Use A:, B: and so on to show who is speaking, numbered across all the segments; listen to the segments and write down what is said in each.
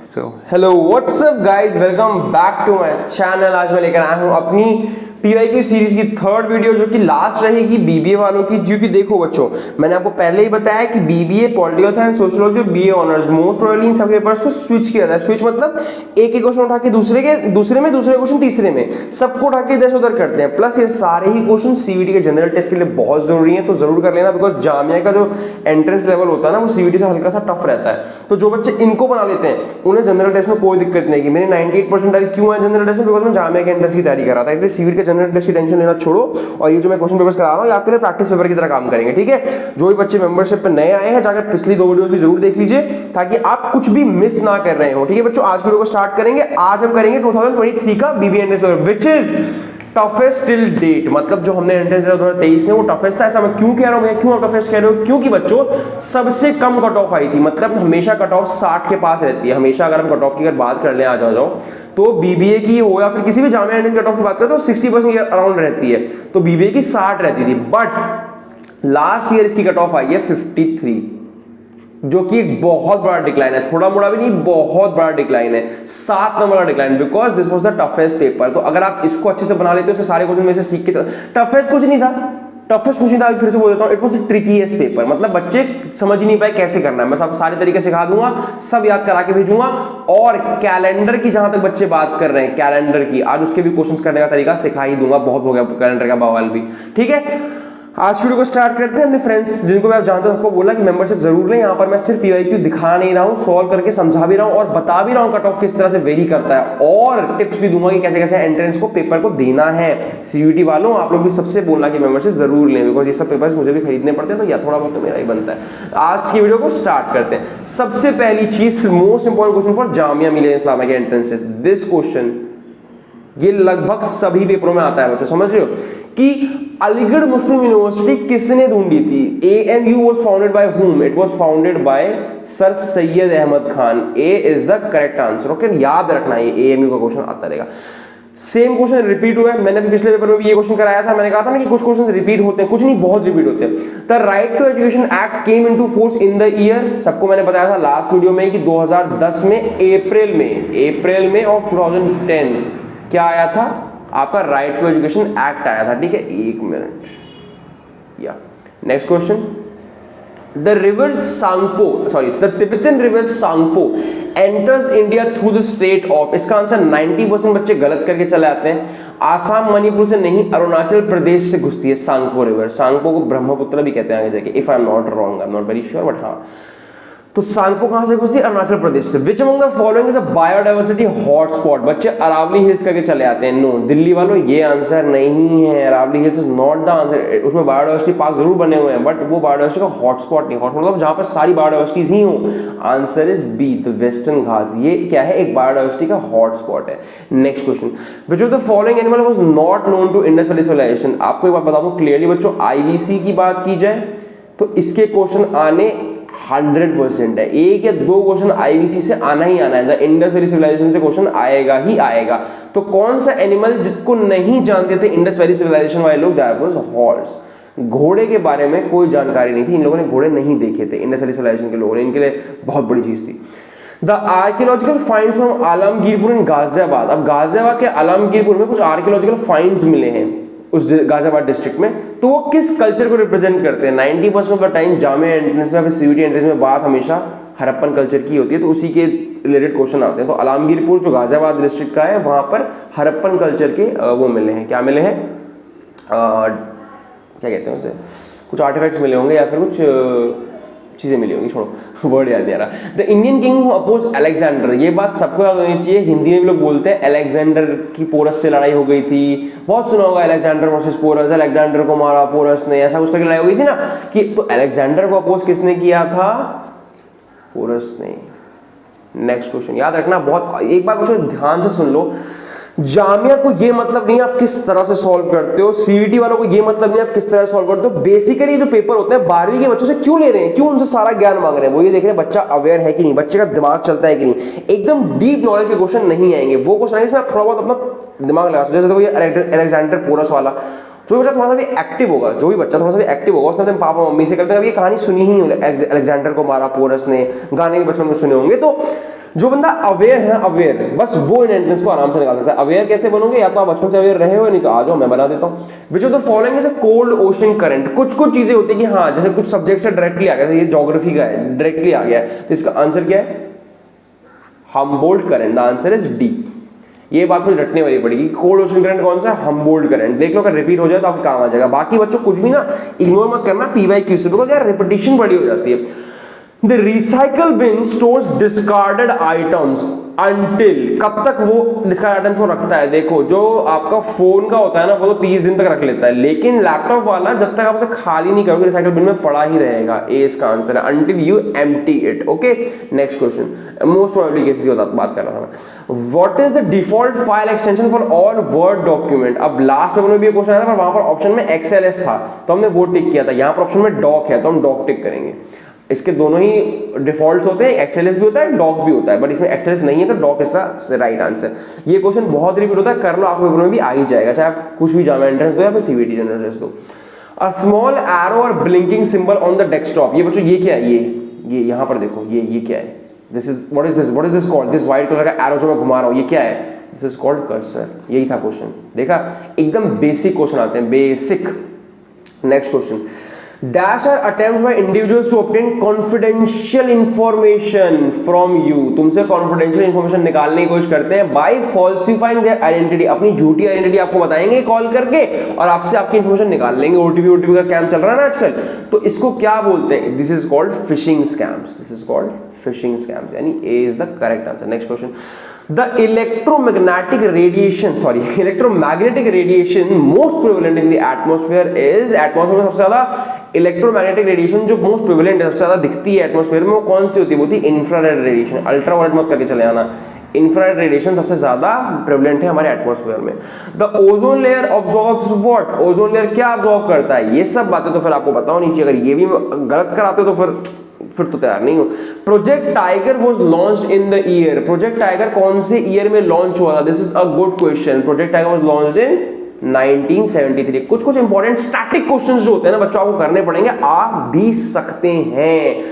A: Hello what's up guys, welcome back to my channel. आज मैं लेकर आया हूँ अपनी पीवाईक्यू सीरीज की थर्ड वीडियो, जो कि लास्ट रहेगी बीबीए वालों की। क्योंकि देखो बच्चों, मैंने आपको पहले ही बताया कि BBA, political science, sociology, BA honours most probably in सब पेपर्स को स्विच किया जाए। स्विच मतलब एक क्वेश्चन उठा के दूसरे में, दूसरे क्वेश्चन तीसरे में, सबको उठा के इधर उधर करते हैं। प्लस ये सारे ही क्वेश्चन सीवीटी के जनरल टेस्ट के लिए बहुत जरूरी है, तो जरूर कर लेना। बिकॉज जामिया का जो एंट्रेंस लेवल होता है ना, वो सीवीटी से हल्का सा टफ रहता है। तो जो बच्चे इनको बना लेते हैं उन्हें जनरल टेस्ट में कोई दिक्कत नहीं। कि मेरे 98% डायरेक्ट क्यों है जनरल टेस्ट में? बिकॉज मैं जामिया के एंट्रेंस की तैयारी कर रहा था, इसलिए सीवीटी के जनरल टेस्ट की टेंशन लेना छोड़ो। और ये जो मैं क्वेश्चन पेपर्स करा रहा हूँ, ये आपके लिए प्रैक्टिस पेपर की तरह काम करेंगे, ठीक है? जो भी बच्चे मेंबरशिप पे नए आए हैं, जाकर पिछली 2 वीडियोस भी जरूर देख लीजिए, ताकि आप कुछ भी मिस ना कर रहे हो, ठीक है बच्चों? आज वीडियो को स्टार्ट करेंगे। आज हम करेंगे 2023 का BBA entrance paper, which is toughest till date. मतलब जो हमने एंट्रेंस दिया 2023 में, वो टफेस्ट था। ऐसा मैं क्यों कह रहा हूं? क्यों आप टफेस्ट कह रहे हो? क्योंकि बच्चों सबसे कम कट ऑफ आई थी। मतलब हमेशा कट ऑफ 60 के पास रहती है हमेशा। अगर हम कट ऑफ की अगर बात कर लें आ जाओ तो बीबीए की हो या फिर किसी भी जामिया एंट्रेंस कट ऑफ की बात करें तो 60% अराउंड रहती है। तो बीबीए की 60 रहती थी, बट लास्ट ईयर इसकी कट ऑफ आई है 53, जो कि एक बहुत बड़ा डिक्लाइन है। थोड़ा मोड़ा भी नहीं, बहुत बड़ा डिक्लाइन है। 7 नंबर का decline, because this was the toughest paper. तो अगर आप इसको अच्छे से बना लेते हो, सारे क्वेश्चन में से सीख के, टफेस्ट कुछ नहीं था, टफेस्ट कुछ नहीं था। फिर से बोल देता हूं, इट वाज द ट्रिकीएस्ट पेपर। मतलब बच्चे समझ ही नहीं पाए कैसे करना है। मैं सब सारे तरीके सिखा दूंगा, सब याद करा के भेजूंगा। और कैलेंडर की जहां तक बच्चे बात कर रहे हैं, कैलेंडर की आज उसके भी क्वेश्चंस करने का तरीका सिखा ही दूंगा। बहुत हो गया कैलेंडर का बवाल भी, ठीक है? आज वीडियो को स्टार्ट करते हैं। अपने फ्रेंड्स जिनको मैं आप जानते हो, उनको बोला कि मेंबरशिप जरूर लें। यहाँ पर मैं सिर्फ पीवाईक्यू दिखा नहीं रहा हूँ, सॉल्व करके समझा भी रहा हूँ और बता भी रहा हूँ कट ऑफ किस तरह से वेरी करता है, और टिप्स भी दूंगा कि कैसे कैसे एंट्रेंस को पेपर को देना है। सीयूटी वालों, आप लोग भी सबसे बोलना कि मेंबरशिप जरूर लें, बिकॉज ये सब पेपर्स मुझे भी खरीदने पड़ते हैं, तो या थोड़ा बहुत तो मेरा ही बनता है। आज की वीडियो को स्टार्ट करते हैं। सबसे पहली चीज, most important question for Jamia Millia Islamia के एंट्रेंस टेस्ट, दिस क्वेश्चन ये लगभग सभी पेपरों में आता है बच्चों। समझ रहे हो कि अलीगढ़ मुस्लिम यूनिवर्सिटी किसने ढूंढी थी? AMU was founded by whom? It was founded by sir Syed Ahmad Khan. A is the correct answer। Okay, याद रखना, ये AMU का क्वेश्चन आता रहेगा। सेम क्वेश्चन रिपीट हुआ है। मैंने भी पिछले पेपर में भी ये क्वेश्चन कराया था। मैंने कहा था ना कि कुछ क्वेश्चन रिपीट होते हैं, कुछ नहीं, बहुत रिपीट होते हैं। The right to education act came into force in the year, सबको मैंने बताया था लास्ट वीडियो में कि 2010 में अप्रैल में ऑफ 2010 क्या आया था? आपका राइट टू एजुकेशन एक्ट आया था, ठीक है? एक मिनट, या next question. The Tibetan river Tsangpo enters India through the state of, इसका आंसर 90% बच्चे गलत करके चले आते हैं। आसाम मणिपुर से नहीं, अरुणाचल प्रदेश से घुसती है सांगपो रिवर। सांगपो को ब्रह्मपुत्र भी कहते हैं आगे जाके, if I am not wrong, I am not very sure, but हाँ। तो सांगपो कहां से घुसती है? अरुणाचल प्रदेश से। Which among the following is a biodiversity hotspot? बच्चे अरावली हिल्स करके चले आते हैं। नो, दिल्ली वालों ये आंसर नहीं है। Aravalli hills is not the answer. उसमें बायोडायवर्सिटी पार्क जरूर बने हुए हैं, बट वो बायोडायवर्सिटी का हॉटस्पॉट नहीं। हॉटस्पॉट मतलब जहां पर सारी बायोडायवर्सिटीज ही हो। Answer is B, the Western Ghats. ये क्या है? एक बायोडायवर्सिटी का हॉटस्पॉट है। Next question, which of the following animal was not known to Indus Valley Civilization? आपको एक बात बता दूं क्लियरली बच्चों, आईवीसी की बात की जाए तो इसके क्वेश्चन आने 100% है। एक या 2 क्वेश्चन आईवीसी से आना ही आना है। इंडस वैली सिविलाइजेशन से क्वेश्चन आएगा ही आएगा। तो कौन सा एनिमल जिसको नहीं जानते थे इंडस वैली सिविलाइजेशन वाले लोग? That was horse. घोड़े के बारे में कोई जानकारी नहीं थी, इन लोगों ने घोड़े नहीं देखे थे इंडस वैली सिविलाइजेशन के लोगों ने, इनके लिए बहुत बड़ी चीज थी। The archaeological finds from Alamgirpur in Ghaziabad. अब गाजियाबाद के आलमगीरपुर में कुछ आर्कियोलॉजिकल फाइंड्स मिले हैं उस गाजियाबाद डिस्ट्रिक्ट में, तो वो किस कल्चर को रिप्रेजेंट करते हैं? 90% of the time Jamia entrance में या फिर सीयूटी एंट्रेंस में बात हमेशा हड़प्पन कल्चर की होती है, तो उसी के रिलेटेड क्वेश्चन आते हैं। तो आलमगीरपुर जो गाजियाबाद डिस्ट्रिक्ट का है, वहां पर हड़प्पन कल्चर के वो मिले हैं। क्या मिले हैं? क्या कहते हैं उसे? कुछ आर्टिफैक्ट्स मिले होंगे या फिर कुछ चीजें मिली होंगी, छोड़ो, वर्ड याद नहीं आ रहा। The Indian king who opposed Alexander, ये बात सबको याद होनी चाहिए। हिंदी में भी लोग बोलते हैं अलेक्जेंडर की पोरस से लड़ाई हो गई थी। बहुत सुना होगा अलेक्जेंडर वर्सेस पोरस, अलेक्जेंडर को मारा पोरस ने, ऐसा कुछ करके लड़ाई हो गई थी ना। कि तो अलेक्जेंडर को अपोज किसने किया था? पोरस ने। नेक्स्ट क्वेश्चन याद रखना, बहुत एक बात बच्चों ध्यान से सुन लो। जामिया को ये मतलब नहीं आप किस तरह से सॉल्व करते हो, सीईटी वालों को ये मतलब नहीं आप किस तरह से सॉल्व करते हो। बेसिकली जो पेपर होते हैं 12वीं के बच्चों से क्यों ले रहे हैं, क्यों उनसे सारा ज्ञान मांग रहे हैं? वो ये देख रहे हैं बच्चा अवेयर है कि नहीं, बच्चे का दिमाग चलता है कि नहीं। एकदम डीप नॉलेज के क्वेश्चन नहीं आएंगे, वो क्वेश्चन आएंगे इसमें आप थोड़ा बहुत अपना दिमाग लगा सकते हो। जैसे ये अलेक्जेंडर पोरस वाला, जो बच्चा थोड़ा सा भी एक्टिव होगा, उसने अपने पापा मम्मी से कभी ये कहानी सुनी ही, अलेक्जेंडर को मारा पोरस ने, गाने भी बचपन में सुने होंगे, तो जो बंदा अवेयर है ना, अवेयर, बस वो इन एंट्रेंस को आराम से निकाल सकता है। अवेयर कैसे बनोगे? या तो आप बचपन से अवेयर रहे हो, नहीं तो आ जाओ मैं बना देता हूं। विच of the following is a cold ocean current. कुछ कुछ चीजें होती है कि हाँ, जैसे कुछ सब्जेक्ट से डायरेक्टली आ गया, ये ज्योग्राफी का है, डायरेक्टली आ गया है, तो इसका आंसर क्या है? Humboldt current. The answer is D. ये बात मुझे रटने वाली पड़ेगी। कोल्ड ओशन करंट कौन सा है? Humboldt current. देख लो, अगर रिपीट हो जाए तो आपको काम आ जाएगा। बाकी बच्चों कुछ भी ना इग्नोर मत करना पीवाईक्यू से, बिकॉज यार रिपीटिशन बड़ी हो जाती है। The recycle bin stores discarded items until, कब तक वो discarded items को रखता है? देखो, जो आपका फोन का होता है ना, वो तो 30 दिन तक रख लेता है, लेकिन लैपटॉप वाला जब तक आप उसे खाली नहीं करोगे रिसाइकल बिन में पड़ा ही रहेगा। ए इसका आंसर है, until you empty it। Okay, next question, most probably cases की बात कर रहा था मैं। What is the default file extension for all Word document? अब लास्ट में भी क्वेश्चन आया था, पर वहां पर ऑप्शन में XLS था, तो हमने वो टिक किया था। यहाँ पर ऑप्शन में डॉक है, तो हम डॉक टिक करेंगे। इसके दोनों ही डिफॉल्ट्स होते हैं, एक्सएलएस भी होता है, डॉक भी होता है, बट इसमें एक्सएलएस नहीं है, तो डॉक इसका राइट आंसर। ये क्वेश्चन बहुत रिपीट होता है, कर लो, आपको पेपर में भी आ ही जाएगा, चाहे आप कुछ भी जामा एंट्रेंस दो या फिर सीवीटी जनरल एंट्रेंस दो। अ स्मॉल एरो और blinking symbol on the desktop. ये बच्चों ये क्या है? ये यहां पर देखो, ये क्या है? This is what is this called? This white colour का एरो जो मैं घुमा रहा हूं, ये क्या है? This is called cursor. यही था क्वेश्चन। देखा, एकदम बेसिक क्वेश्चन आते हैं, basic. Next question, Dash are attempts by individuals to obtain confidential information from you। तुमसे confidential information निकालने की कोशिश करते हैं by falsifying their identity। अपनी झूठी आइडेंटिटी आपको बताएंगे कॉल करके और आपसे आपकी इंफॉर्मेशन निकाल लेंगे। ओटीपी का स्कैम चल रहा है ना आजकल, तो इसको क्या बोलते हैं? This is called phishing scams. This is called phishing scams, यानी A is the correct answer. Next question, The electromagnetic radiation most prevalent in the atmosphere is, atmosphere में सबसे ज्यादा इलेक्ट्रोमैग्नेटिक रेडिएशन जो मोस्ट प्रिवेलेंट है, सबसे ज्यादा दिखती है एटमॉस्फेयर में, वो कौन सी होती है? वो होती है इंफ्रारेड रेडिएशन। अल्ट्रावायलेट मत करके चले आना, इंफ्रारेड रेडिएशन सबसे ज्यादा प्रेवलेंट है हमारे एटमॉस्फेयर में। The ozone layer absorbs what? Ozone layer क्या ऑब्जॉर्व करता है? ये सब बातें तो फिर आपको बताओ नीचे, अगर ये भी गलत कराते हो तो फिर तो तैयार नहीं हो। Project tiger was launched in the year. Project tiger कौन से ईयर में लॉन्च हुआ था? This is a good question. Project tiger was launched in 1973। कुछ इंपॉर्टेंट स्टैटिक क्वेश्चंस जो होते हैं ना बच्चों, आपको करने पड़ेंगे, आप भी सकते हैं।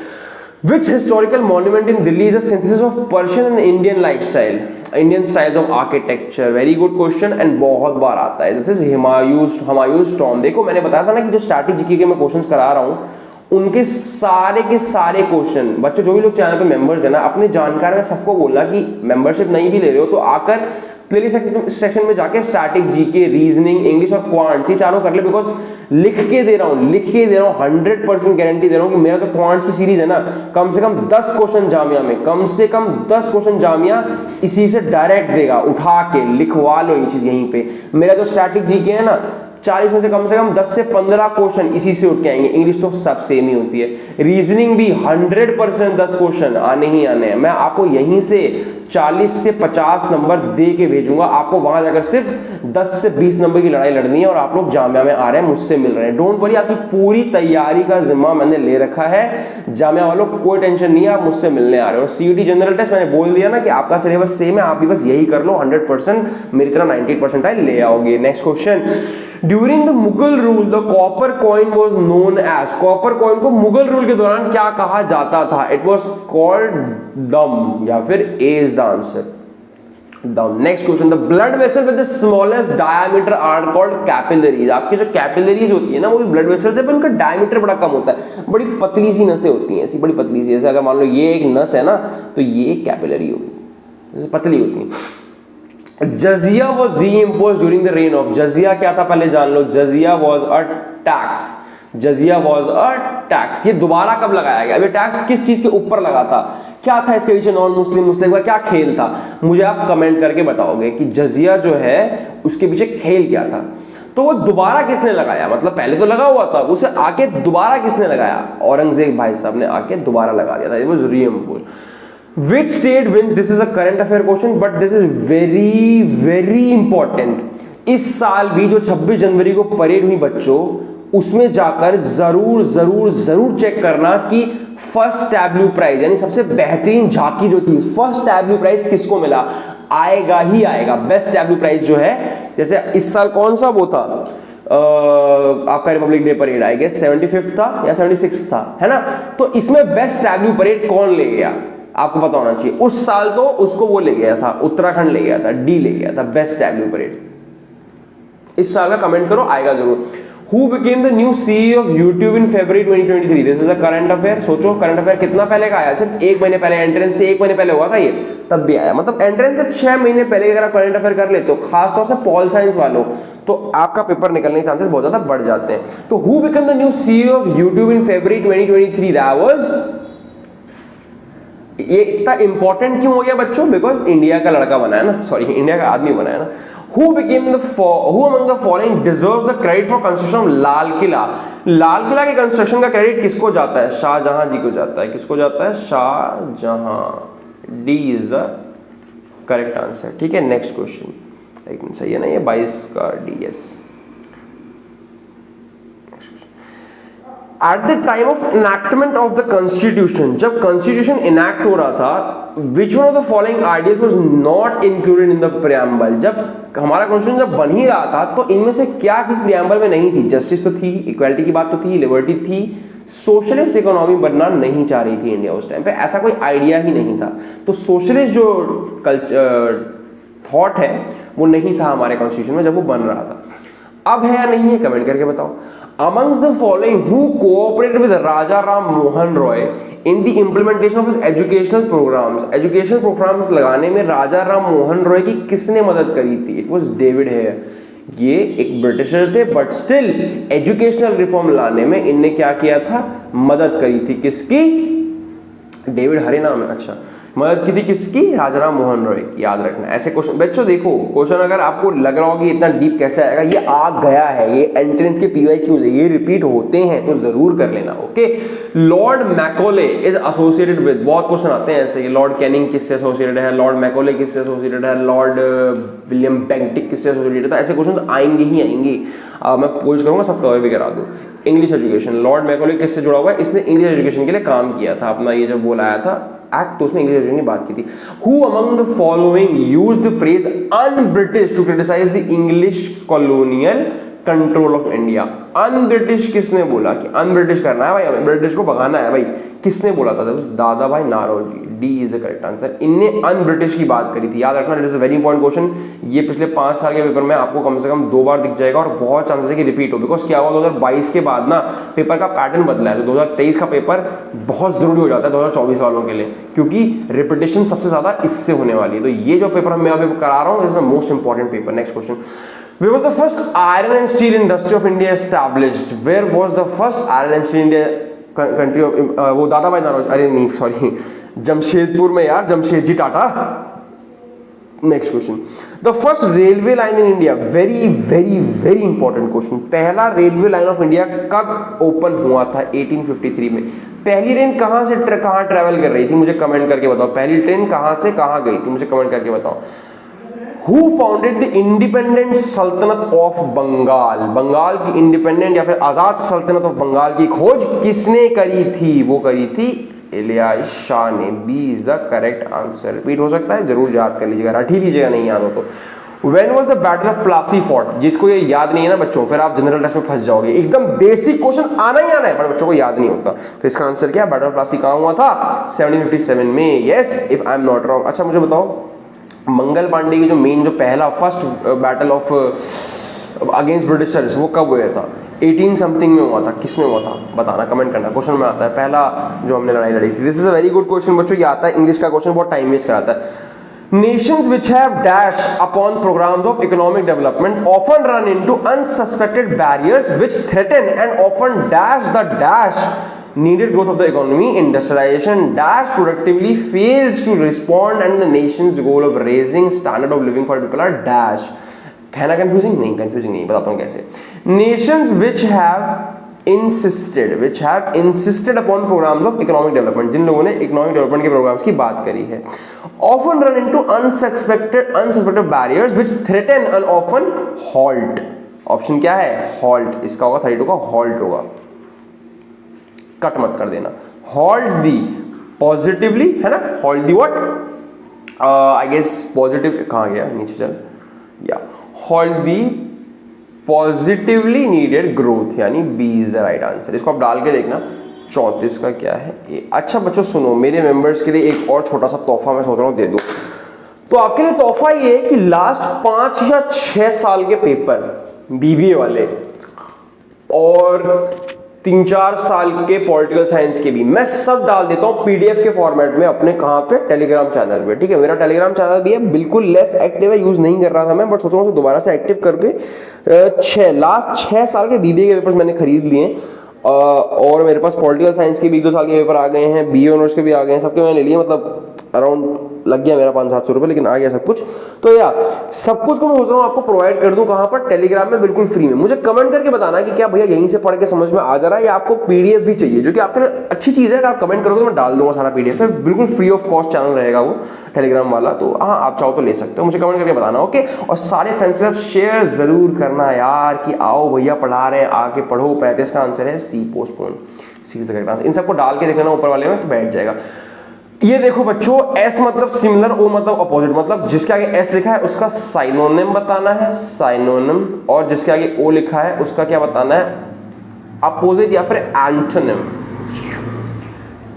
A: Which historical monument in Delhi is a synthesis of Persian and Indian lifestyle? Indian styles of architecture। Very good question and बहुत बार आता है। This is Humayun's tomb। देखो, मैंने बताया था ना कि जो स्टैटिक जीके के मैं क्वेश्चंस करा रहा हूँ, उनके सारे के सारे क्वेश्चन, बच्चों जो भी लोग चैनल पे मेंबर्स है ना, अपने जानकार में सबको बोलना कि मेंबरशिप नहीं भी ले रहे हो तो आकर प्लेलिस्ट सेक्शन में जाके स्टैटिक जीके, रीजनिंग, इंग्लिश और क्वांट्स, ये चारों कर ले, बिकॉज लिख के दे रहा हूं 100% गारंटी दे रहा हूं कि मेरा जो क्वांट्स की सीरीज है ना, कम से कम 10 क्वेश्चन जामिया में, कम से कम 10 क्वेश्चन जामिया इसी से डायरेक्ट देगा, उठा के लिखवा लो ये चीज यहीं पे। मेरा जो स्टैटिक जीके है ना, 40 में से कम 10 से 15 क्वेश्चन इसी से उठ के आएंगे। इंग्लिश तो सब सेम ही होती है, रीजनिंग भी 100% 10 क्वेश्चन आने ही आने हैं। मैं आपको यहीं से 40 से 50 नंबर दे के भेजूंगा, आपको वहां जाकर सिर्फ 10 से 20 नंबर की लड़ाई लड़नी है और आप लोग जामिया में आ रहे हैं, मुझसे मिल रहे हैं। डोंट वरी, आपकी पूरी तैयारी का जिम्मा मैंने ले रखा है। जामिया वालों कोई टेंशन नहीं है, आप मुझसे मिलने आ रहे हो। सीयूटी जनरल टेस्ट मैंने बोल दिया ना कि आपका सिलेबस सेम है, आप भी बस यही कर लो, 100% मेरी तरह 90% ले आओगे। Next question, during the Mughal rule the copper coin was known as. Copper coin को मुगल रूल के दौरान क्या कहा जाता था? इट वाज कॉल्ड दम, या फिर A is the answer, dam. Next question, the blood vessel with the smallest diameter are called capillaries. आपके जो कैपिलरीज होती है ना, वो भी ब्लड वेसल से, पर उनका डायमीटर बड़ा कम होता है, बड़ी पतली सी नसें होती हैं, ऐसी बड़ी पतली सी। जैसे अगर मान लो ये एक नस है ना, तो ये कैपिलरी होगी, जैसे पतली होती है। जजिया was reimposed during the reign of। जजिया क्या था पहले जान लो। जजिया was a tax। जजिया was a tax। ये दोबारा कब लगाया गया? अभी टैक्स किस चीज के ऊपर लगा था? क्या था इसके पीछे? नॉन मुस्लिम मुस्लिम का क्या खेल था? मुझे आप कमेंट करके बताओगे कि जजिया जो है उसके पीछे खेल क्या था। तो वो दोबारा किसने लगाया? मतलब पहले तो लगा हुआ था, उसे आके दोबारा किसने लगाया? औरंगजेब भाई साहब ने आके दोबारा लगा दिया था। It was reimposed। Which state wins? This is a current affair question, but this is very important। इस साल भी जो 26 जनवरी को परेड हुई बच्चों, उसमें जाकर जरूर चेक करना कि फर्स्ट टैब्लू प्राइज, यानी सबसे बेहतरीन झांकी जो थी, फर्स्ट टैब्लू प्राइज किसको मिला? आएगा ही आएगा। बेस्ट टैब्लू प्राइज जो है, जैसे इस साल कौन सा वो था आपका republic day parade, I guess 75th था या 76th था, है ना? तो इसमें बेस्ट टैब्लू परेड कौन ले गया? आपको पता होना चाहिए। उस साल तो उसको वो ले गया था, उत्तराखंड ले गया था, डी ले गया था बेस्ट डैब्ल्यू परेड। इस साल का कमेंट करो, आएगा जरूर। Who became the new CEO of YouTube in February 2023? This is a current affair। सोचो करंट अफेयर कितना पहले का आया, सिर्फ 1 महीने पहले, एंट्रेंस से 1 महीने पहले हुआ था ये, तब भी आया। मतलब एंट्रेंस से 6 महीने पहले अगर आप करंट अफेयर कर लेते हो, खासतौर से पॉल साइंस वालों, तो आपका पेपर निकलने के चांसेस बहुत ज्यादा बढ़ जाते हैं। तो who became the new CEO of YouTube in February 2023? That was, ये इतना इंपॉर्टेंट क्यों हो गया बच्चों? बिकॉज इंडिया का लड़का बना है ना, सॉरी इंडिया का आदमी बना है ना। Who among the following deserves the credit for construction of Lal Qila? Lal Qila के कंस्ट्रक्शन का क्रेडिट किसको जाता है? शाहजहां जी को जाता है। किसको जाता है? Shah Jahan. D is the correct answer. ठीक है, नेक्स्ट क्वेश्चन। एक मिनट, सही है ना ये 22 का D? Yes. At the time of enactment of the constitution, जब constitution enact हो रहा था, which one of the following ideas was not included in the preamble? जब हमारा constitution जब बन ही रहा था, तो इनमें से क्या चीज preamble में नहीं थी? जस्टिस तो थी, इक्वालिटी की बात तो थी, लिबर्टी थी, सोशलिस्ट इकोनॉमी बनना नहीं चाह रही थी इंडिया उस टाइम पे, ऐसा कोई आइडिया ही नहीं था। तो सोशलिस्ट जो थॉट है वो नहीं था हमारे कॉन्स्टिट्यूशन में जब वो बन रहा था। अब है या नहीं है, कमेंट करके बताओ। Amongst the following, who cooperated with Raja Ram Mohan Roy in the implementation of his educational programs? Educational programs लगाने में राजा राम मोहन रॉय की किसने मदद करी थी? It was David Hare। ये एक ब्रिटिशर्स थे, बट स्टिल एजुकेशनल रिफॉर्म लाने में इनने क्या किया था? मदद करी थी। किसकी? डेविड हरे नाम है, अच्छा। मदद की थी किसकी? राजाराम मोहन रॉय की। याद रखना ऐसे क्वेश्चन बच्चों। देखो क्वेश्चन अगर आपको लग रहा हो कि इतना डीप कैसे आएगा, ये आ गया है, ये एंट्रेंस के PYQ ये रिपीट होते हैं, तो जरूर कर लेना। Okay, Lord Macaulay is associated with, बहुत क्वेश्चन आते हैं ऐसे कि लॉर्ड कैनिंग किससे एसोसिएटेड है, लॉर्ड मैकॉले किससे एसोसिएटेड है, लॉर्ड विलियम बेंटिक किससे एसोसिएटेड है, ऐसे क्वेश्चन आएंगे ही आएंगे। मैं कोशिश करूंगा सब कवर भी करा दूं। इंग्लिश एजुकेशन, लॉर्ड मैकॉले किससे जुड़ा हुआ है? इसने इंग्लिश एजुकेशन के लिए काम किया था, अपना ये जब बोला आया था एक्ट, तो उसमें इंग्लिश एजुकेशन की बात की थी। Who among the following used the phrase un-British to criticize the English colonial control of India? Un-British किसने बोला कि अन-ब्रिटिश करना है भाई, हमें ब्रिटिश को भगाना है भाई? किसने बोला था? Dadabhai Naoroji. D is the correct answer. इनने अन-ब्रिटिश की बात करी थी, याद रखना। It is a very important question. ये पिछले 5 साल के पेपर में आपको कम से कम 2 बार दिख जाएगा, और बहुत चांसेस है कि रिपीट हो। बिकॉज क्या हुआ 2022 के बाद ना पेपर का पैटर्न बदला है, तो 2023 का पेपर बहुत जरूरी हो जाता है 2024 वालों के लिए, क्योंकि रिपीटेशन सबसे ज्यादा इससे होने वाली है। तो ये जो पेपर मैं अभी करा रहा हूँ, this is the most important paper. Next question, Where was the first iron and steel industry of India established? Where was the first iron and steel India country of वो दादा भाई नारोज, अरे नहीं सॉरी, जमशेदपुर में यार, Jamshedji Tata. Next question, the first railway line in India, very very very important question. पहला railway line of India कब open हुआ था? 1853 में। पहली ट्रेन कहां से कहां ट्रेवल कर रही थी? मुझे कमेंट करके बताओ। पहली ट्रेन कहां से कहां गई थी? मुझे कमेंट करके बताओ। Who founded the independent सल्तनत ऑफ बंगाल? बंगाल की इंडिपेंडेंट या फिर आजाद सल्तनत ऑफ बंगाल की खोज किसने करी थी? वो करी थी इलियास शाह ने। B is the correct answer. Repeat हो सकता है, जरूर याद कर लीजिएगा, रटी लीजिएगा, नहीं याद हो तो। When was the battle of Plassey fought? जिसको ये याद नहीं है ना बच्चों, फिर आप जनरल टेस्ट में फंस जाओगे। एकदम बेसिक क्वेश्चन आना ही आना है, पर बच्चों को याद नहीं होता। तो इसका आंसर क्या है? बैटल ऑफ प्लासी कहां हुआ था? 1757 में। Yes, if I am not wrong. अच्छा मुझे बताओ, मंगल पांडे की जो मेन जो पहला first battle of against Britishers वो कब हुआ था? 18 समथिंग में हुआ था। किसमें हुआ था? बताना, कमेंट करना। क्वेश्चन में आता है पहला जो हमने लड़ाई लड़ी थी। This is a very good question बच्चों, ये आता है इंग्लिश का क्वेश्चन, बहुत टाइम वेस्ट कराता है। Nations which have dash upon programs of economic development often run into unsuspected barriers which threaten and often dash the dash needed growth of the economy. Industrialization dash productively fails to respond and the nation's goal of raising standard of living for people are dash. है ना confusing? नहीं confusing नहीं, बताता हूँ कैसे। Nations which have insisted upon programs of economic development, जिन लोगों ने economic development के प्रोग्राम्स की बात करी है, often run into unsuspected barriers which threaten and often halt. Option क्या है? halt। इसका होगा 32 का halt होगा, कट मत कर देना। halt the positively, है ना? halt the what? I guess positive कहाँ गया? नीचे चल, या halt the positively needed growth, यानी B is the right answer. इसको आप डाल के देखना, 34 का क्या है अच्छा बच्चों सुनो, मेरे मेंबर्स के लिए एक और छोटा सा तोहफा मैं सोच रहा हूँ दे दूँ। तो आपके लिए तोहफा ये है कि लास्ट 5 या 6 साल के पेपर बीबीए वाले और 3-4 साल के पॉलिटिकल साइंस के भी मैं सब डाल देता हूं पीडीएफ के फॉर्मेट में अपने कहां पे टेलीग्राम चैनल पे। ठीक है, मेरा टेलीग्राम चैनल भी है, बिल्कुल लेस एक्टिव है, यूज नहीं कर रहा था मैं, बट सोच रहा हूं दोबारा से एक्टिव करके लास्ट 6 साल के बीबीए के पेपर्स मैंने खरीद लिए और मेरे पास पॉलिटिकल साइंस के भी 1-2 साल के पेपर आ गए हैं, बीए ऑनर्स के भी आ गए हैं, सबके मैंने ले लिए, मतलब अराउंड लग गया मेरा 500-700 रुपए, लेकिन आ गया सब कुछ। तो या सब कुछ को मैं सोच रहा हूँ आपको प्रोवाइड कर दूं कहां पर, टेलीग्राम में, बिल्कुल फ्री में। मुझे कमेंट करके बताना कि क्या भैया यहीं से पढ़ के समझ में आ जा रहा है या आपको पीडीएफ भी चाहिए, जो कि आपके लिए अच्छी चीज है। अगर आप कमेंट करोगे तो मैं डाल दूंगा सारा पीडीएफ, बिल्कुल फ्री ऑफ कॉस्ट चैनल रहेगा वो टेलीग्राम वाला। तो हाँ, आप चाहो तो ले सकते हो, मुझे कमेंट करके बताना। ओके, और सारे फ्रेंड्स के साथ शेयर जरूर करना यार कि आओ भैया पढ़ा रहे हैं, आके पढ़ो। 35 का आंसर है C, postpone, C is the correct answer. इन सबको डाल के देख लेना ऊपर वाले में तो बैठ जाएगा। ये देखो बच्चों, एस मतलब सिमिलर, ओ मतलब अपोजिट, मतलब जिसके आगे एस लिखा है उसका साइनोनिम बताना है, साइनोनिम, और जिसके आगे ओ लिखा है उसका क्या बताना है, अपोजिट या फिर एंटोनिम।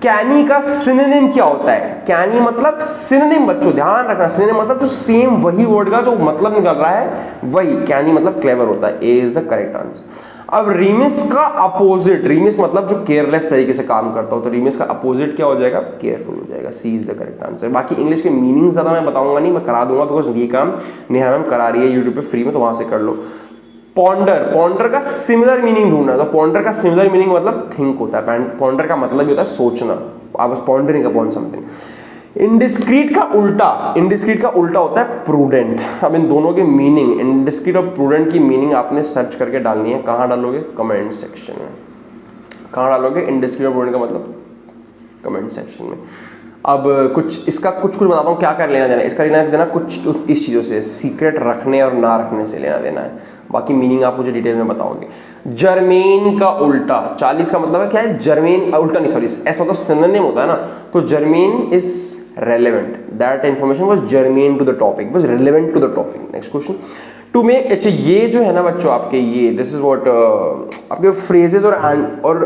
A: कैनी का सिनोनिम क्या होता है, कैनी मतलब सिनोनिम, बच्चों ध्यान रखना, सिनोनिम मतलब जो सेम वही वर्ड का जो मतलब निकल रहा है वही, कैनी मतलब क्लेवर होता है। A is the correct answer. अब रीमिस का अपोजिट, रीमिस मतलब जो केयरलेस तरीके से काम करता हो, तो रीमिस का अपोजिट क्या हो जाएगा, केयरफुल हो जाएगा। सी इज द करेक्ट आंसर। बाकी इंग्लिश के मीनिंग ज्यादा मैं बताऊंगा नहीं, मैं करा दूंगा बिकॉज ये काम नेहा मैम करा रही है यूट्यूब पे फ्री में, तो वहां से कर लो। पॉन्डर, पॉन्डर का सिमिलर मीनिंग ढूंढना, तो पॉन्डर का सिमिलर मीनिंग मतलब थिंक होता है, पॉन्डर का मतलब होता है सोचना, I was pondering upon something. Indiscreet का उल्टा, इंडिस्क्रीट का उल्टा होता है प्रूडेंट। अब इन दोनों के मीनिंग, इंडिस्क्रीट और प्रूडेंट की मीनिंग आपने सर्च करके डालनी है। कहां डालोगे, कमेंट सेक्शन में। कहां डालोगे इंडिस्क्रीट और प्रूडेंट का मतलब, कमेंट सेक्शन में। अब कुछ इसका कुछ बताता हूँ क्या कर लेना देना, इसका लेना देना कुछ इस चीजों से, सीक्रेट रखने और ना रखने से लेना देना है, बाकी मीनिंग आप मुझे डिटेल में बताओगे। जर्मेन का उल्टा, 40 का मतलब है क्या है, जर्मेन उल्टा नहीं, सॉरी, एस मतलब सिनोनिम होता है ना, तो germane is relevant, that information was germane to the topic, was relevant to the topic. Next question, to make, अच्छा ये जो है ना बच्चों आपके, ये this is what आपके phrases और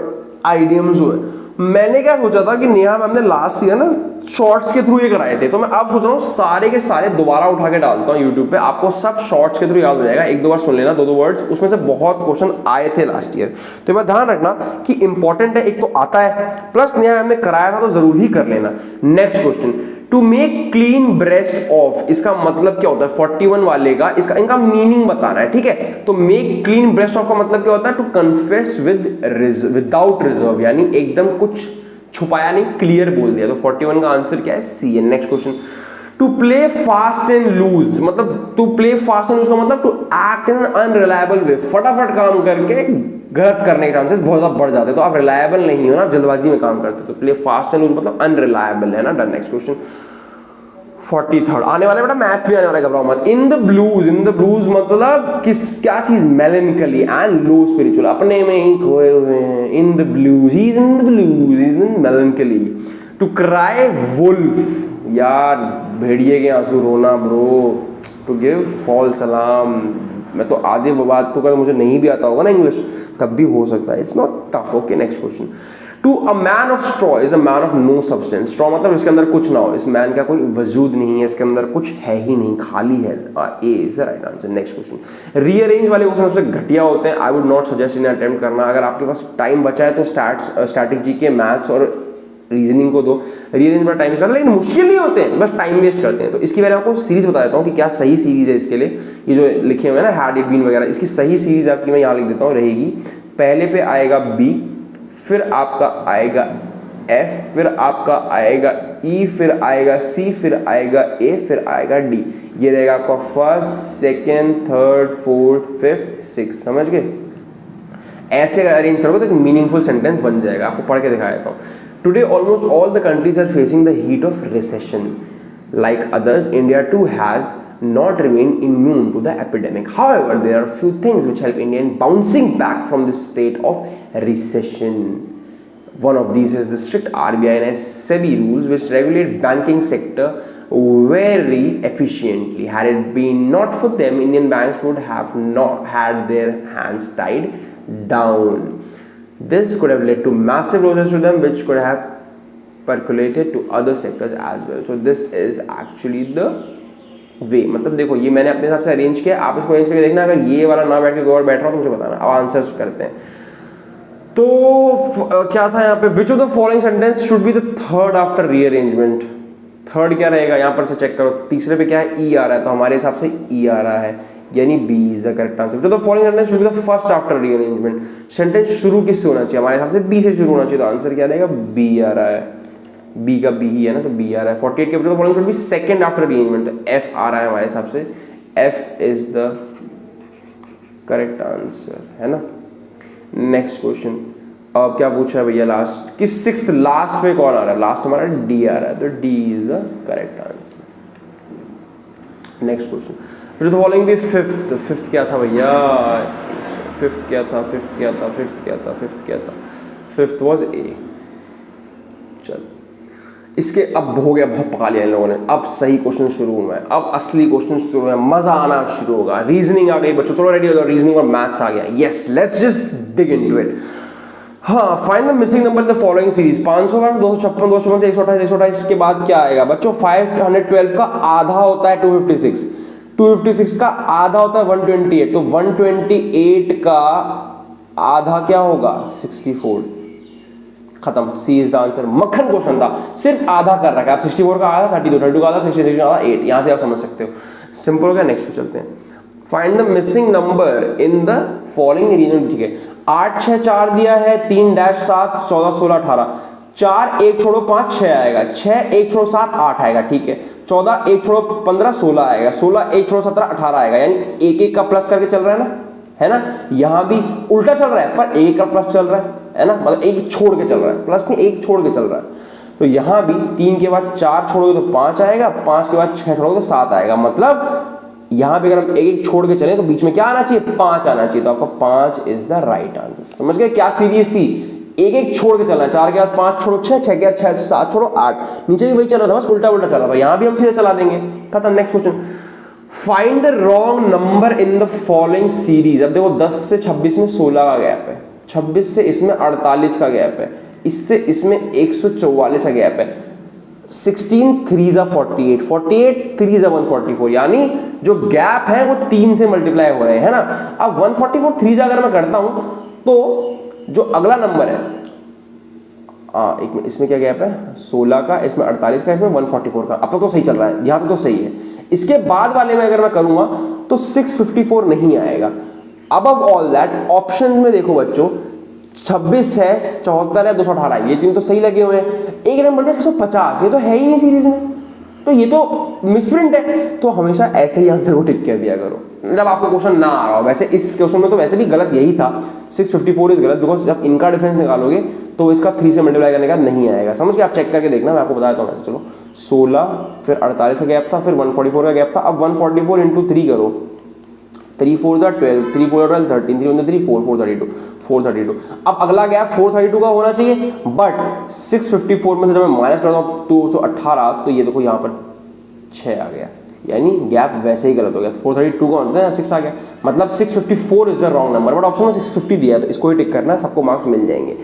A: idioms हुए। मैंने क्या सोचा था कि नेहा मैम ने लास्ट ईयर ना शॉर्ट्स के थ्रू ये कराए थे, तो मैं अब सोच रहा हूँ सारे के सारे दोबारा उठा के डालता हूँ यूट्यूब पे, आपको सब शॉर्ट्स के थ्रू याद हो जाएगा। 1-2 बार सुन लेना, 2-2 वर्ड्स, उसमें से बहुत क्वेश्चन आए थे लास्ट ईयर, तो मैं ध्यान रखना कि इंपॉर्टेंट है, एक तो आता है प्लस नेहा मैम ने कराया था तो जरूर ही कर लेना। Next question, to make clean breast of, इसका मतलब क्या होता है, 41 वाले का इसका इनका मीनिंग बताना है। ठीक है, तो मेक क्लीन ब्रेस्ट ऑफ का मतलब क्या होता है, टू कन्फेस विदाउट रिजर्व, यानी एकदम कुछ छुपाया नहीं, क्लियर बोल दिया। तो 41 का आंसर क्या है, सी है। Next question, to play fast and loose, मतलब to play fast and loose का मतलब to act in unreliable way, फटाफट काम करके गलत करने के चांसेस बहुत ज्यादा बढ़ जाते हैं, तो आप रिलायबल नहीं हो ना, जल्दबाजी में काम करते हो, तो प्ले फास्ट एंड लूज मतलब अनरिलायबल है ना। डन। नेक्स्ट क्वेश्चन 43 आने वाला, बेटा मैथ्स भी आने वाला है, घबराओ मत। इन the blues, in the blues मतलब किस, क्या चीज, मेलनकली एंड लो स्पिरिचुअल, अपने में ही खोए हुए हैं। In the blues, he is in the blues, he is in melancholy. To cry wolf, यार भेड़िए के आंसू रोना bro. To give false alarm, मैं तो आधे बात तो मुझे नहीं भी आता होगा ना इंग्लिश, तब भी हो सकता है, it's not tough. Okay, next question, to a man of straw is a man of no substance. Straw मतलब इसके अंदर कुछ ना हो, इस मैन का कोई वजूद नहीं है, इसके अंदर कुछ है ही नहीं, खाली है। A is the right answer. Next question, rearrange वाले क्वेश्चन सबसे घटिया होते हैं, आई वुड नॉट सजेस्ट इन्हें अटेम्प्ट करना। अगर आपके पास टाइम बचा है तो स्टैटिक जीके, मैथ्स और रीजनिंग को दो, रीअरेंज पर टाइम वेस्ट करते हैं, लेकिन मुश्किल नहीं होते हैं, बस टाइम वेस्ट करते हैं। तो इसकी मैंने आपको सीरीज बता देता हूँ कि क्या सही सीरीज है इसके लिए। ये जो लिखे हुए हैं ना, हैड इट बीन वगैरह, इसकी सही सीरीज आपकी मैं यहाँ लिख देता हूँ, रहेगी पहले पे आएगा बी, फिर आपका आएगा एफ, फिर आपका आएगा ई, फिर आएगा सी, फिर आएगा ए, फिर आएगा डी। ये रहेगा आपका first, second, third, fourth, fifth, six. समझ गए? ऐसे अरेंज करोगे तो एक मीनिंगफुल सेंटेंस बन जाएगा। आपको पढ़ के दिखा देता हूँ। Today, almost all the countries are facing the heat of recession. Like others, India too has not remained immune to the epidemic. However, there are few things which help India in bouncing back from this state of recession. One of these is the strict RBI and SEBI rules which regulate banking sector very efficiently. Had it been not for them, Indian banks would have not had their hands tied down. This could have led to massive losses to them, which could have percolated to other sectors as well. So this is actually the way. मतलब देखो ये मैंने अपने हिसाब से arrange किया, आप इसको अरेंज करके देखना, अगर ये वाला ना बैठ के कोई और बैठ रहा हो तो मुझे बताना। अब आंसर्स करते हैं। तो क्या था यहाँ पे, विच of the following sentence should be the third after rearrangement. Third क्या रहेगा, यहाँ पर से चेक करो, तीसरे पे क्या है, ई आ रहा है, तो हमारे हिसाब से ई आ रहा है, यानी B is the correct answer. तो the following sentence should be the first after rearrangement. Sentence शुरू किससे होना चाहिए, हमारे हिसाब से बी से शुरू होना चाहिए, तो आंसर क्या रहेगा, बी आ रहा है, बी का बी ही है ना, तो बी आ रहा है। 48 के following should be second after rearrangement, तो एफ आ रहा है हमारे हिसाब से, F is the correct answer, है ना। नेक्स्ट क्वेश्चन, अब क्या पूछा है भैया लास्ट कि सिक्स्थ लास्ट में कौन आ रहा है, लास्ट हमारा डी आ रहा है, तो D is the correct answer. Next question, फिर तो फॉलोइंग भी फिफ्थ, फिफ्थ क्या था भैया, फिफ्थ क्या था, फिफ्थ क्या था, फिफ्थ क्या था, फिफ्थ क्या था, फिफ्थ वाज ए। चल इसके अब हो गया, बहुत पका लिया इन लोगों ने, अब सही क्वेश्चन शुरू हुआ है, अब असली क्वेश्चन शुरू है, मजा आना शुरू होगा। रीजनिंग आ गई बच्चों, चलो रेडी हो जाओ, रीजनिंग और मैथ्स आ गया, yes let's just dig into it. हाँ, find the missing number in the following series. 500, 256, 256 से 128, 128 के बाद क्या आएगा बच्चों, 512 का आधा होता है 256, 256 का आधा होता है 128, तो 128 का आधा क्या होगा, 64। खत्म, सी इज द आंसर। मक्खन क्वेश्चन था, सिर्फ आधा कर रखा है, आप 64 का आधा 32, 32 का आधा 66 का आधा 8, यहां से आप समझ सकते हो, सिंपल हो गया। नेक्स्ट पे चलते हैं, find the missing number in the following region. ठीक है, 8 6 4 दिया है, 3 डैश 7 14 16 18, 4 1 छोड़ो 5 6 आएगा, 6 1 छोड़ो 7 8 आएगा, ठीक है, 14 1 छोड़ो 15 16 आएगा, 16 1 छोड़ो 17 18 आएगा, यानी एक एक का प्लस करके चल रहा है ना, यहां भी उल्टा चल रहा है पर एक का प्लस चल रहा है ना, मतलब एक छोड़ के चल रहा है, प्लस नहीं एक छोड़ के चल रहा है। तो यहां भी 3 के बाद 4 छोड़ोगे तो 5 आएगा, 5 के बाद 6 छोड़ोगे तो 7 आएगा, मतलब यहां पे अगर हम एक एक छोड़ के चले तो बीच में क्या आना चाहिए, 5 आना चाहिए, तो आपका 5 इज द राइट आंसर। समझ गए क्या सीरीज थी, एक एक छोड़ के चलना है, 4 के बाद 5 छोड़ो 6, 6 के बाद 6 7 छोड़ो 8, नीचे भी वही चल रहा था, बस उल्टा उल्टा चल रहा था, यहां भी हम सीधे चला देंगे, खत्म। Next question, find the wrong number in the following series. अब देखो 10 से 26 में 16 का गैप है, 26 से इसमें 48 का गैप है, इससे इसमें 144 का गैप है, 16 3 48, 48 3 144, यानी जो गैप है वो 3 से मल्टीप्लाई हो रहे हैं, है ना। अब 144 3 अगर मैं करता हूं तो जो अगला नंबर है, एक मिनट, इसमें क्या गैप है, 16 का, इसमें 48 का, इसमें 144 का, अब तक तो सही चल रहा है, यहां तक तो सही है। इसके बाद वाले में अगर मैं करूंगा तो 654 नहीं आएगा। अब ऑल दैट ऑप्शंस में देखो बच्चों, 26 है, 74 है, 218 है, ये तीन तो सही लगे हुए हैं, एक नंबर दिया 150, ये तो है ही नहीं सीरीज में, तो ये तो मिसप्रिंट है, तो हमेशा ऐसे ही आंसर को टिक कर दिया करो जब आपको क्वेश्चन ना आ रहा हो। वैसे इस क्वेश्चन में तो वैसे भी गलत यही था, 654 इज गलत, बिकॉज जब इनका डिफरेंस निकालोगे तो इसका 3 से मल्टीप्लाई करने का नहीं आएगा। समझ के आप चेक करके देखना, मैं आपको बता देता हूँ वैसे। चलो 16 फिर 48 का गैप था, फिर 144 का गैप था, अब 144 इंटू 3 करो, 3 4 12, 3 4 12 13, 3 3 4 4 32, 432। अब अगला गैप 432 का होना चाहिए, बट 654 में से जब मैं माइनस करता हूँ 218, तो ये देखो यहाँ पर 6 आ गया, यानी गैप वैसे ही गलत हो गया। 432 का होता है 6 आ गया, मतलब 654 is the wrong number, but option में 650 दिया है, तो इसको ही टिक करना है, सबको मार्क्स मिल जाएंगे।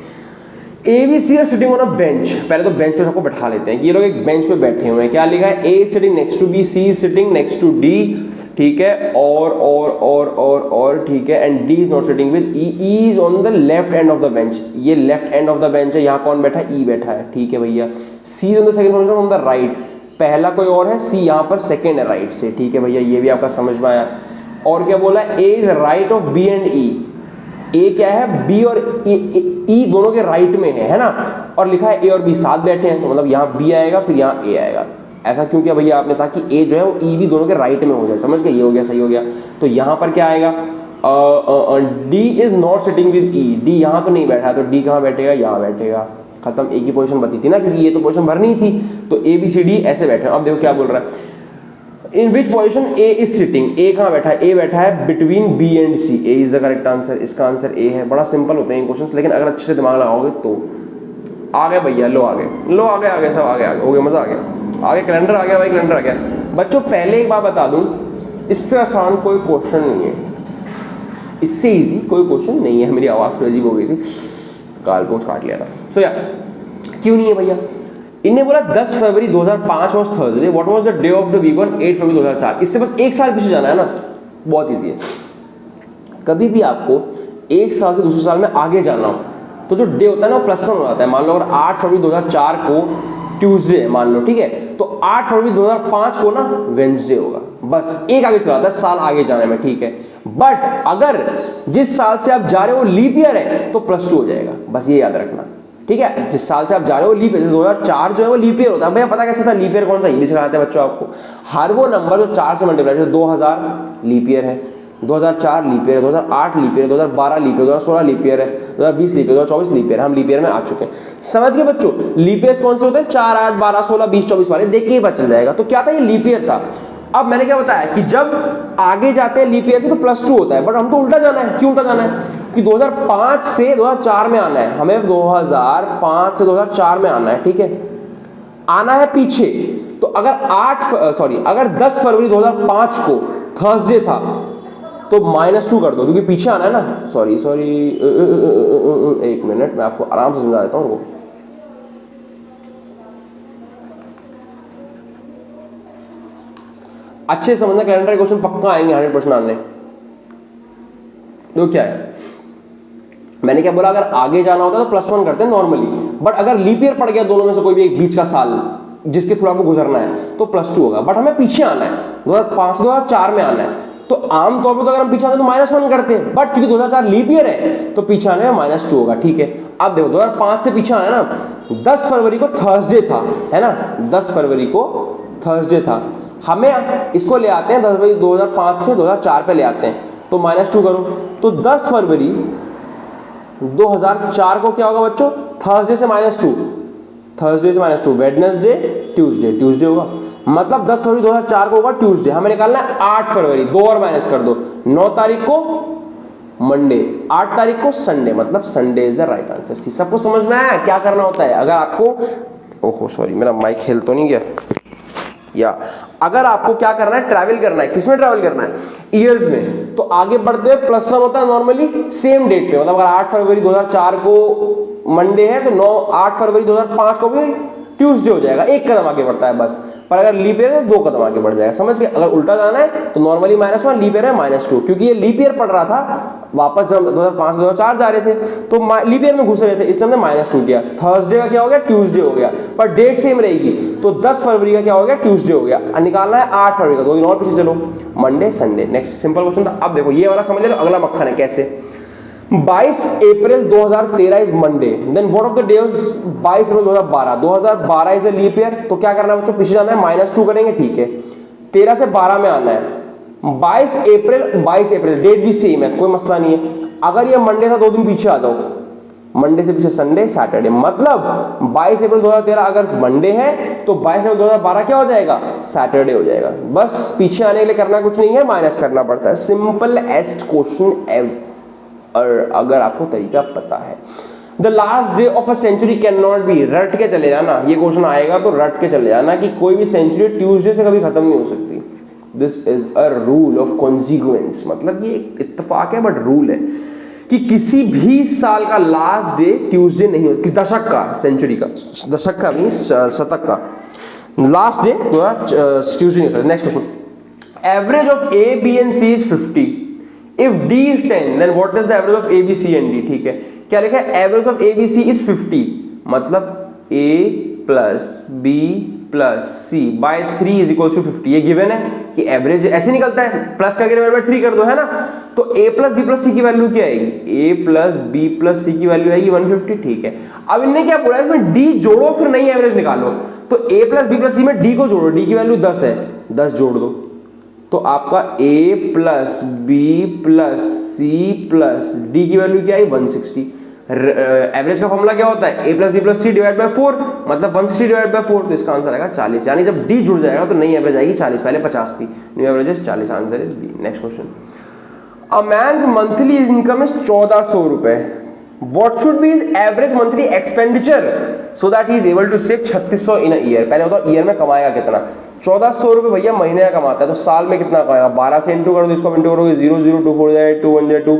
A: A B C are sitting on a bench, पहले तो बेंच पे सबको बैठा लेते हैं कि ये लोग एक बेंच पे बैठे हुए हैं। क्या लिखा है, A sitting next to B, C sitting next to D, ठीक है, और ठीक है, and D is not sitting with E, E is on the left end of the bench, ये left end of the bench है, यहाँ कौन बैठा है, ई बैठा है, ठीक है भैया। C is on the second position on the right, पहला कोई और है, सी यहाँ पर सेकंड है राइट से, ठीक है भैया, ये भी आपका समझ में आया। और क्या बोला है, A is right of B and E, A क्या है, बी और ई दोनों के राइट में है ना, और लिखा है ए और बी साथ बैठे हैं, तो मतलब यहाँ बी आएगा फिर यहाँ ए आएगा। ऐसा क्यों किया भैया आपने, ताकि ए जो है वो ई भी दोनों के राइट में हो जाए। समझ गए, ये हो गया, सही हो गया। तो यहाँ पर क्या आएगा, D is not sitting with E, D यहाँ तो नहीं बैठा है, तो डी कहाँ बैठेगा, यहाँ बैठेगा, खत्म। एक ही पोजीशन बची थी ना, क्योंकि ये तो पोजीशन भरनी थी, तो ए बी सी डी ऐसे बैठे। अब देखो क्या बोल रहा है, in which position A is sitting, A कहाँ बैठा है, ए बैठा है between B and C, A is the correct answer, इसका आंसर ए है। बड़ा सिंपल होते हैं क्वेश्चंस, लेकिन अगर अच्छे से दिमाग लगाओगे तो आ गए भैया, लो आ गए, सब आगे हो गया, मजा आ गया, आगे कैलेंडर आ गया भाई, कैलेंडर आ गया। बच्चों पहले एक बात बता दूं, इससे आसान कोई क्वेश्चन नहीं है, इससे इजी कोई क्वेश्चन नहीं है। मेरी आवाज तो अजीब हो गई थी, गाल पोंछ काट लिया था। सो या क्यों नहीं है भैया? इन्हें बोला 10 February 2005 was Thursday, what was the day of the week on 8 February 2004। इससे बस एक साल पीछे जाना है ना, बहुत ईजी है। कभी भी आपको एक साल से दूसरे साल में आगे जाना हो तो जो डे होता है ना वो +1 हो जाता है। मान लो अगर 8 फरवरी 2004 को ट्यूसडे है मान लो, ठीक है, तो 8 फरवरी 2005 को ना वेंसडे होगा, बस एक आगे चला, 10 साल आगे जाने में, ठीक है। बट अगर जिस साल से आप जा रहे हो लीप ईयर है तो +2 हो जाएगा, बस ये याद रखना, ठीक है। जिस साल से आप जा रहे हो लीप ईयर, 2004 जो है वो लीप ईयर होता है। भैया पता कैसे था लीप ईयर कौन सा? ये भी सिखाते हैं बच्चों आपको। हर वो नंबर जो 4 से मल्टीप्लाई, जैसे 2000 लीप ईयर है, 2004 लीप ईयर है, 2008 लीप ईयर है, 2012 लीप ईयर, 2016 लीप ईयर है, 2020 लीप ईयर, 2024 लीप ईयर। हम लीप ईयर में आ चुके हैं, समझ गए बच्चों? लीप ईयर कौन से होते हैं? 4, 8, 12, 16, 20, 24 वाले, देख के ही पता चल जाएगा। तो क्या था? ये लीप ईयर था। अब मैंने क्या बताया कि जब आगे जाते हैं लीप ईयर से तो +2 होता है, बट हमको उल्टा जाना है। क्यों उल्टा जाना है? कि 2005 से 2004 में आना है, हमें 2005 से 2004 में आना है, ठीक है, आना है पीछे। तो अगर 10 फरवरी 2005 को थर्सडे था तो -2 कर दो, क्योंकि पीछे आना है ना। सॉरी एक मिनट, मैं आपको आराम से समझा देता हूँ। अच्छे समझना, कैलेंडर क्वेश्चन पक्का आएंगे, 100% आने। तो क्या है, मैंने क्या बोला? अगर आगे जाना होता है तो +1 करते हैं नॉर्मली, बट अगर लीप ईयर पड़ गया दोनों में से कोई भी एक बीच का साल जिसके थ्रू आपको गुजरना है तो +2 होगा। बट हमें पीछे आना है, 2005 से 2004 में आना है। तो आमतौर पर तो अगर हम पीछे आते तो -1 करते हैं, बट क्योंकि 2004 लीप ईयर है तो पीछे आने में -2 होगा, ठीक है। अब देखो 2005 से पीछे आना है ना, 10 फरवरी को थर्सडे था, है ना, 10 फरवरी को थर्सडे था। हमें इसको ले आते हैं 10 फरवरी 2005 से 2004 पे ले आते हैं, तो -2 करो, तो 10 फरवरी 2004 को क्या होगा बच्चों? थर्सडे से -2, थर्सडे से -2, वेडनेसडे, ट्यूसडे होगा। मतलब 10 फरवरी 2004 को होगा ट्यूसडे। हमें निकालना है 8 फरवरी, 2 और माइनस कर दो, 9 तारीख को मंडे, 8 तारीख को संडे, मतलब Sunday is the right answer. सबको समझ में आया क्या करना होता है? अगर आपको, ओहो सॉरी मेरा माइक हिल तो नहीं गया, या अगर आपको क्या करना है? ट्रैवल करना है। किसमें ट्रैवल करना है? ईयर्स में। तो आगे बढ़ते हुए +1 होता है नॉर्मली सेम डेट पे, मतलब अगर 8 फरवरी 2004 को मंडे है तो 8 फरवरी 2005 को भी ट्यूसडे हो जाएगा, एक कदम आगे बढ़ता है बस। पर अगर लीप ईयर है तो 2 कदम आगे बढ़ जाएगा, समझ गए? अगर उल्टा जाना है तो नॉर्मली -1, लीप ईयर है -2, क्योंकि ये लीप ईयर पड़ रहा था वापस जब 2005 2004 जा रहे थे तो लीप ईयर में घुस रहे थे, इसलिए हमने -2 किया। थर्सडे का क्या हो गया? ट्यूसडे हो गया, पर डेट सेम रहेगी, तो 10 फरवरी का क्या हो गया? ट्यूसडे हो गया। निकालना है 8 फरवरी का, 2 दिन और पीछे चलो, Monday Sunday. Next simple question था। अब देखो ये वाला समझ लो, अगला मक्खन है। कैसे? 22 April 2013 is Monday, then what of the day 22 April 2012, 2012 is a leap year, तो क्या करना है बच्चों? पीछे जाना है, -2 करेंगे, ठीक है। 13 से 12 में आना है, 22 अप्रैल डेट भी सेम है, कोई मसला नहीं है। अगर ये मंडे था 2 दिन पीछे आ जाओ, मंडे से पीछे संडे सैटरडे, मतलब 22 अप्रैल 2013 अगर मंडे है तो 22 अप्रैल 2012 क्या हो जाएगा? सैटरडे हो जाएगा। बस पीछे आने के लिए करना कुछ नहीं है, माइनस करना पड़ता है। सिंपल एस्ट क्वेश्चन एवर, अगर आपको तरीका पता है। The last day of a century can not be, रट के चले जाना, ये क्वेश्चन आएगा तो रट के चले जाना कि कोई भी सेंचुरी ट्यूसडे से कभी खत्म नहीं हो सकती। This is a rule of consequence, मतलब ये एक इत्तेफाक है बट रूल है कि किसी भी साल का लास्ट डे ट्यूसडे नहीं हो, किस दशक का, सेंचुरी का, दशक का नहीं, शतक का लास्ट डे ट्यूसडे नहीं हो सकता। Next question, average of A B and C is 50, if D is 10 then what is the average of A B C and D. ठीक है, क्या लिखा है? Average of A B C is 50, मतलब A plus B plus C by 3 is equal to 50। ये given है कि average ऐसे निकलता है, प्लस करके डिवाइड बाय 3 कर दो, है ना। तो a प्लस बी प्लस सी की वैल्यू क्या आएगी? a प्लस बी प्लस सी की वैल्यू आएगी 150। ठीक है, अब इनने क्या बोला, इसमें d जोड़ो फिर नई एवरेज निकालो। तो a प्लस बी प्लस सी में d को जोड़ो, d की वैल्यू 10 है, 10 जोड़ दो, तो आपका a plus B plus C plus d की वैल्यू क्या आई? 160। एवरेज का फॉर्मूला क्या होता है? a plus B plus C divide by 4, मतलब 160 डिवाइड बाय 4, तो इसका आंसर आएगा 40। यानी जब d जुड़ जाएगा तो नई एवरेज आएगी 40, पहले 50 थी, new average is 40, answer is B. Next question, a man's monthly income is 1400 रुपए, what should be his average monthly expenditure so that he is able to save 3600 in a year. पहले बताओ year में कमाएगा कितना? 1400 रुपए भैया महीने का कमाता है, तो साल में कितना कमाएगा? 12 से इंटू कर दो, इसको इंटू करोगे 002482102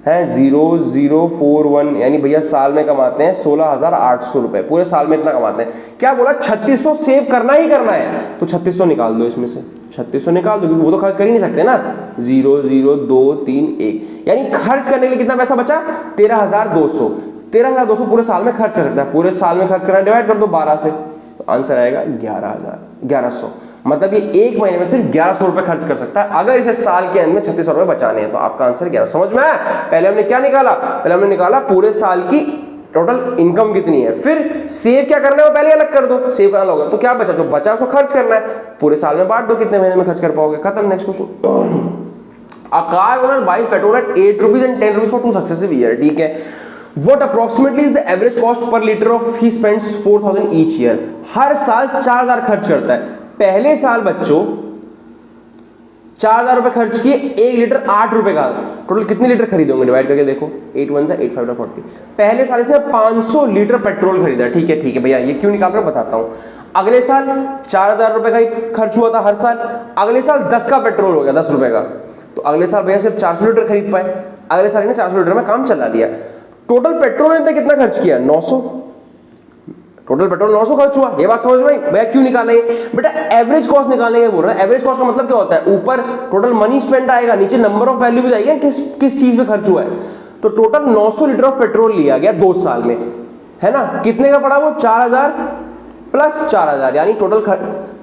A: है 0041, यानी भैया साल में कमाते हैं 16,800 रुपए, पूरे साल में इतना कमाते हैं। क्या बोला 3600 सेव करना ही करना है, तो 3600 निकाल दो, इसमें से 3600 निकाल दो, क्योंकि वो तो खर्च कर ही नहीं सकते ना। 0 0 2 3 1, यानी खर्च करने के लिए कितना पैसा बचा, 13,200। 13,200 पूरे साल में खर्च कर सकता है। पूरे साल में खर्च करना, डिवाइड कर दो 12 से, तो आंसर आएगा 11,100। मतलब ये एक महीने में सिर्फ 1100 रुपए खर्च कर सकता है, अगर इसे साल के अंत में 3600 रुपए बचाने हैं। तो आपका आंसर 11। समझ में आया? पहले हमने क्या निकाला, पहले हमने निकाला पूरे साल की टोटल इनकम कितनी है, फिर सेव क्या करना है वो पहले अलग कर दो, सेव करना होगा तो क्या बचा, जो बचा उसको खर्च करना है, पूरे साल में बांट दो, कितने महीने में खर्च कर पाओगे, खत्म। Next question. A car owner buys petrol at 8 rupees and 10 rupees for 2 successive year, ठीक है। What approximately is the average cost per liter of he spends 4,000 each year? हर साल 4,000 खर्च करता है। पहले साल बच्चों 4,000 रुपए खर्च किए, 1 लीटर 8 रुपए का, टोटल कितने लीटर खरीदोगे, डिवाइड करके देखो, 8 1 से 8 5 40। पहले साल इसने 500 लीटर पेट्रोल खरीदा, ठीक है भैया, ये क्यों निकाल रहा हूं बताता हूं। अगले साल 4,000 रुपए का ही खर्च हुआ था हर साल, अगले साल 10 का पेट्रोल हो गया, 10 रुपए का, तो अगले साल भैया सिर्फ 400 लीटर खरीद पाए, अगले साल इन्हें 400 लीटर में काम चला दिया। टोटल पेट्रोल ने कितना खर्च किया, 900, टोटल पेट्रोल 900 खर्च हुआ। ये बात समझ में आई? भैया क्यों निकालेंगे बेटा, एवरेज कॉस्ट निकालेंगे बोल रहा है। एवरेज कॉस्ट का मतलब क्या होता है, ऊपर टोटल मनी स्पेंड आएगा, नीचे नंबर ऑफ वैल्यू भी जाएगी, किस चीज में खर्च हुआ है। तो टोटल 900 लीटर ऑफ पेट्रोल लिया गया 2 साल में, है ना। कितने का पड़ा वो, 4,000 प्लस 4,000, यानी टोटल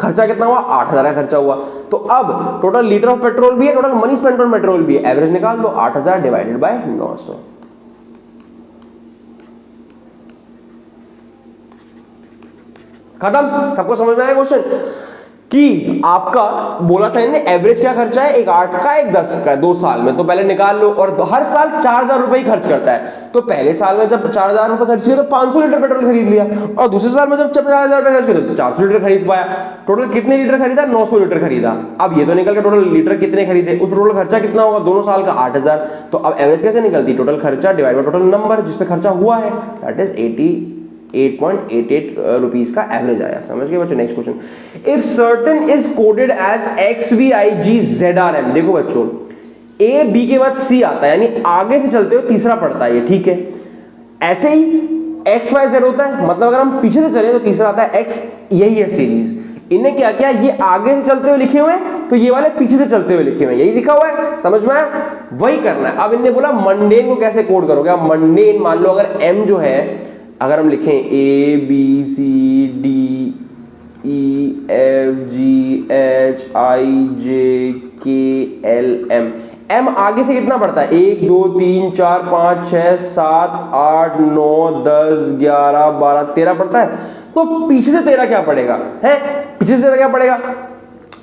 A: खर्चा कितना हुआ, 8,000 का खर्चा हुआ। तो अब टोटल लीटर ऑफ पेट्रोल भी है, total money spend on petrol भी है, एवरेज निकाल लो, 8,000 डिवाइडेड बाय 900। खत्म। सबको समझ में आया क्वेश्चन कि आपका बोला था इन्हें एवरेज क्या खर्चा है, एक 8 का एक 10 का 2 साल में, तो पहले निकाल लो। और हर साल 4,000 रुपए ही खर्च करता है, तो पहले साल में जब 4,000 रुपए खर्च किया तो 500 लीटर पेट्रोल खरीद लिया, और दूसरे साल में जब 4,000 रुपए खर्च किया तो 400 लीटर खरीद पाया। टोटल कितने लीटर खरीदा, 900 लीटर खरीदा। अब ये तो निकल के टोटल लीटर कितने खरीदे, उस टोटल खर्चा कितना होगा, दोनों साल का 8,000। तो अब एवरेज कैसे निकलती, टोटल खर्चा डिवाइड बाय टोटल नंबर जिसपे खर्चा हुआ है, दैट इज 8.88 रुपीस का एवरेज आया। समझ गए बच्चों। नेक्स्ट question, if certain is coded as XVIGZRM, देखो बच्चों A B के बाद C आता है, यानी आगे से चलते हुए तीसरा पड़ता है ये, ठीक है। ऐसे ही XYZ होता है, मतलब अगर हम पीछे से चले तो तीसरा आता है X, यही है सीरीज। इन्हें क्या किया, ये आगे से चलते हुए लिखे हुए हैं, तो ये वाले पीछे से चलते हुए लिखे हुए हैं, यही लिखा हुआ है। समझ में आया? वही करना है। अब इन्हें बोला मंडेन को कैसे कोड करोगे। अब मंडेन मान लो अगर M जो है, अगर हम लिखें A B C D E F G H I J K L M, M आगे से कितना पड़ता है, 1 2 3 4 5 6 7 8 9 10 11 12 13 पड़ता है। तो पीछे से 13 क्या पड़ेगा, है पीछे से 13 क्या पड़ेगा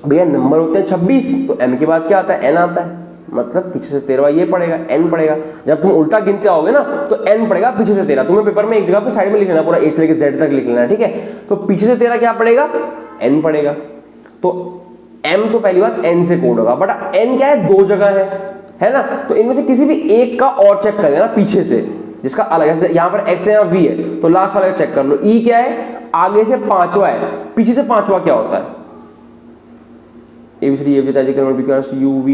A: भैया, नंबर होते हैं 26, तो M के बाद क्या आता है, N आता है, मतलब पीछे से 13 ये पड़ेगा, N पड़ेगा। जब तुम उल्टा गिनते आओगे ना तो N पड़ेगा पीछे से 13। तुम्हें पेपर में एक जगह पे साइड में लिख लेना, पूरा A से लेकर Z तक लिख लेना, ठीक है। तो पीछे से 13 क्या पड़ेगा, N पड़ेगा। तो M तो पहली बात N से कोड होगा, बट N क्या है, 2 जगह है ना। तो इनमें से किसी भी एक का और चेक कर लेना पीछे से, जिसका अलग है। जैसे यहाँ पर X है, यहाँ V है, तो लास्ट वाला चेक कर लो। E क्या है, आगे से 5वां है, पीछे से 5वां क्या होता है, ABCD FG चाहिए calculate because UV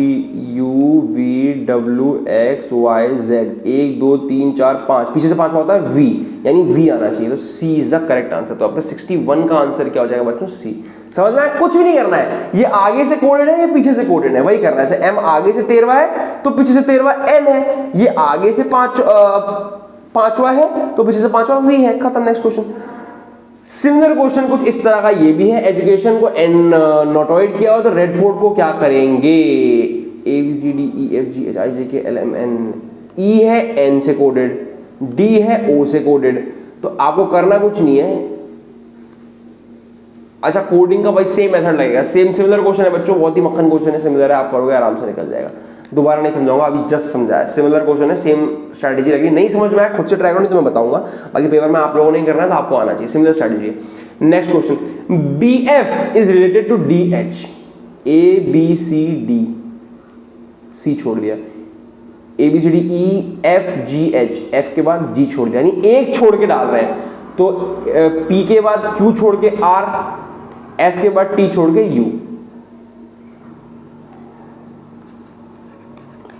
A: W X Y Z 1 2 3 4 5, पीछे से 5वां होता है V, यानी V आना चाहिए। तो C is the correct answer. तो आपका 61 का आंसर क्या हो जाएगा बच्चों, C। समझ में आया? कुछ भी नहीं करना है, ये आगे से कोडेड है, ये पीछे से कोडेड है, वही करना है। जैसे M आगे से 13वां है तो पीछे से 13वां N है, ये आगे से 5वां है तो पीछे से 5वां V है, खत्म। Next question. सिमिलर क्वेश्चन कुछ इस तरह का ये भी है। एजुकेशन को N नोटोइड किया हो तो रेडफोर्ड को क्या करेंगे, ABCD E F G H I J K L M N, E है N से कोडेड, D है O से कोडेड। तो आपको करना कुछ नहीं है, अच्छा कोडिंग का भाई सेम मेथड लगेगा, सेम सिमिलर क्वेश्चन है बच्चों, बहुत ही मक्खन क्वेश्चन है, सिमिलर है, आप करोगे आराम से निकल जाएगा। दोबारा नहीं समझाऊंगा, अभी जस्ट समझाया, सिमिलर क्वेश्चन है, सेम स्ट्रैटेजी लगी। नहीं समझ में आया खुद से ट्राई करो, नहीं तो मैं बताऊंगा, बाकी पेपर में आप लोगों ने करना है तो आपको आना चाहिए, सिमिलर स्ट्रैटेजी है। Next question, BF is related to DH, ABCD, C छोड़ दिया, ABCD E F G H, F के बाद G छोड़ दिया, यानी एक छोड़ के डाल रहे हैं। तो P के बाद Q छोड़ के R, S के बाद T छोड़ के U।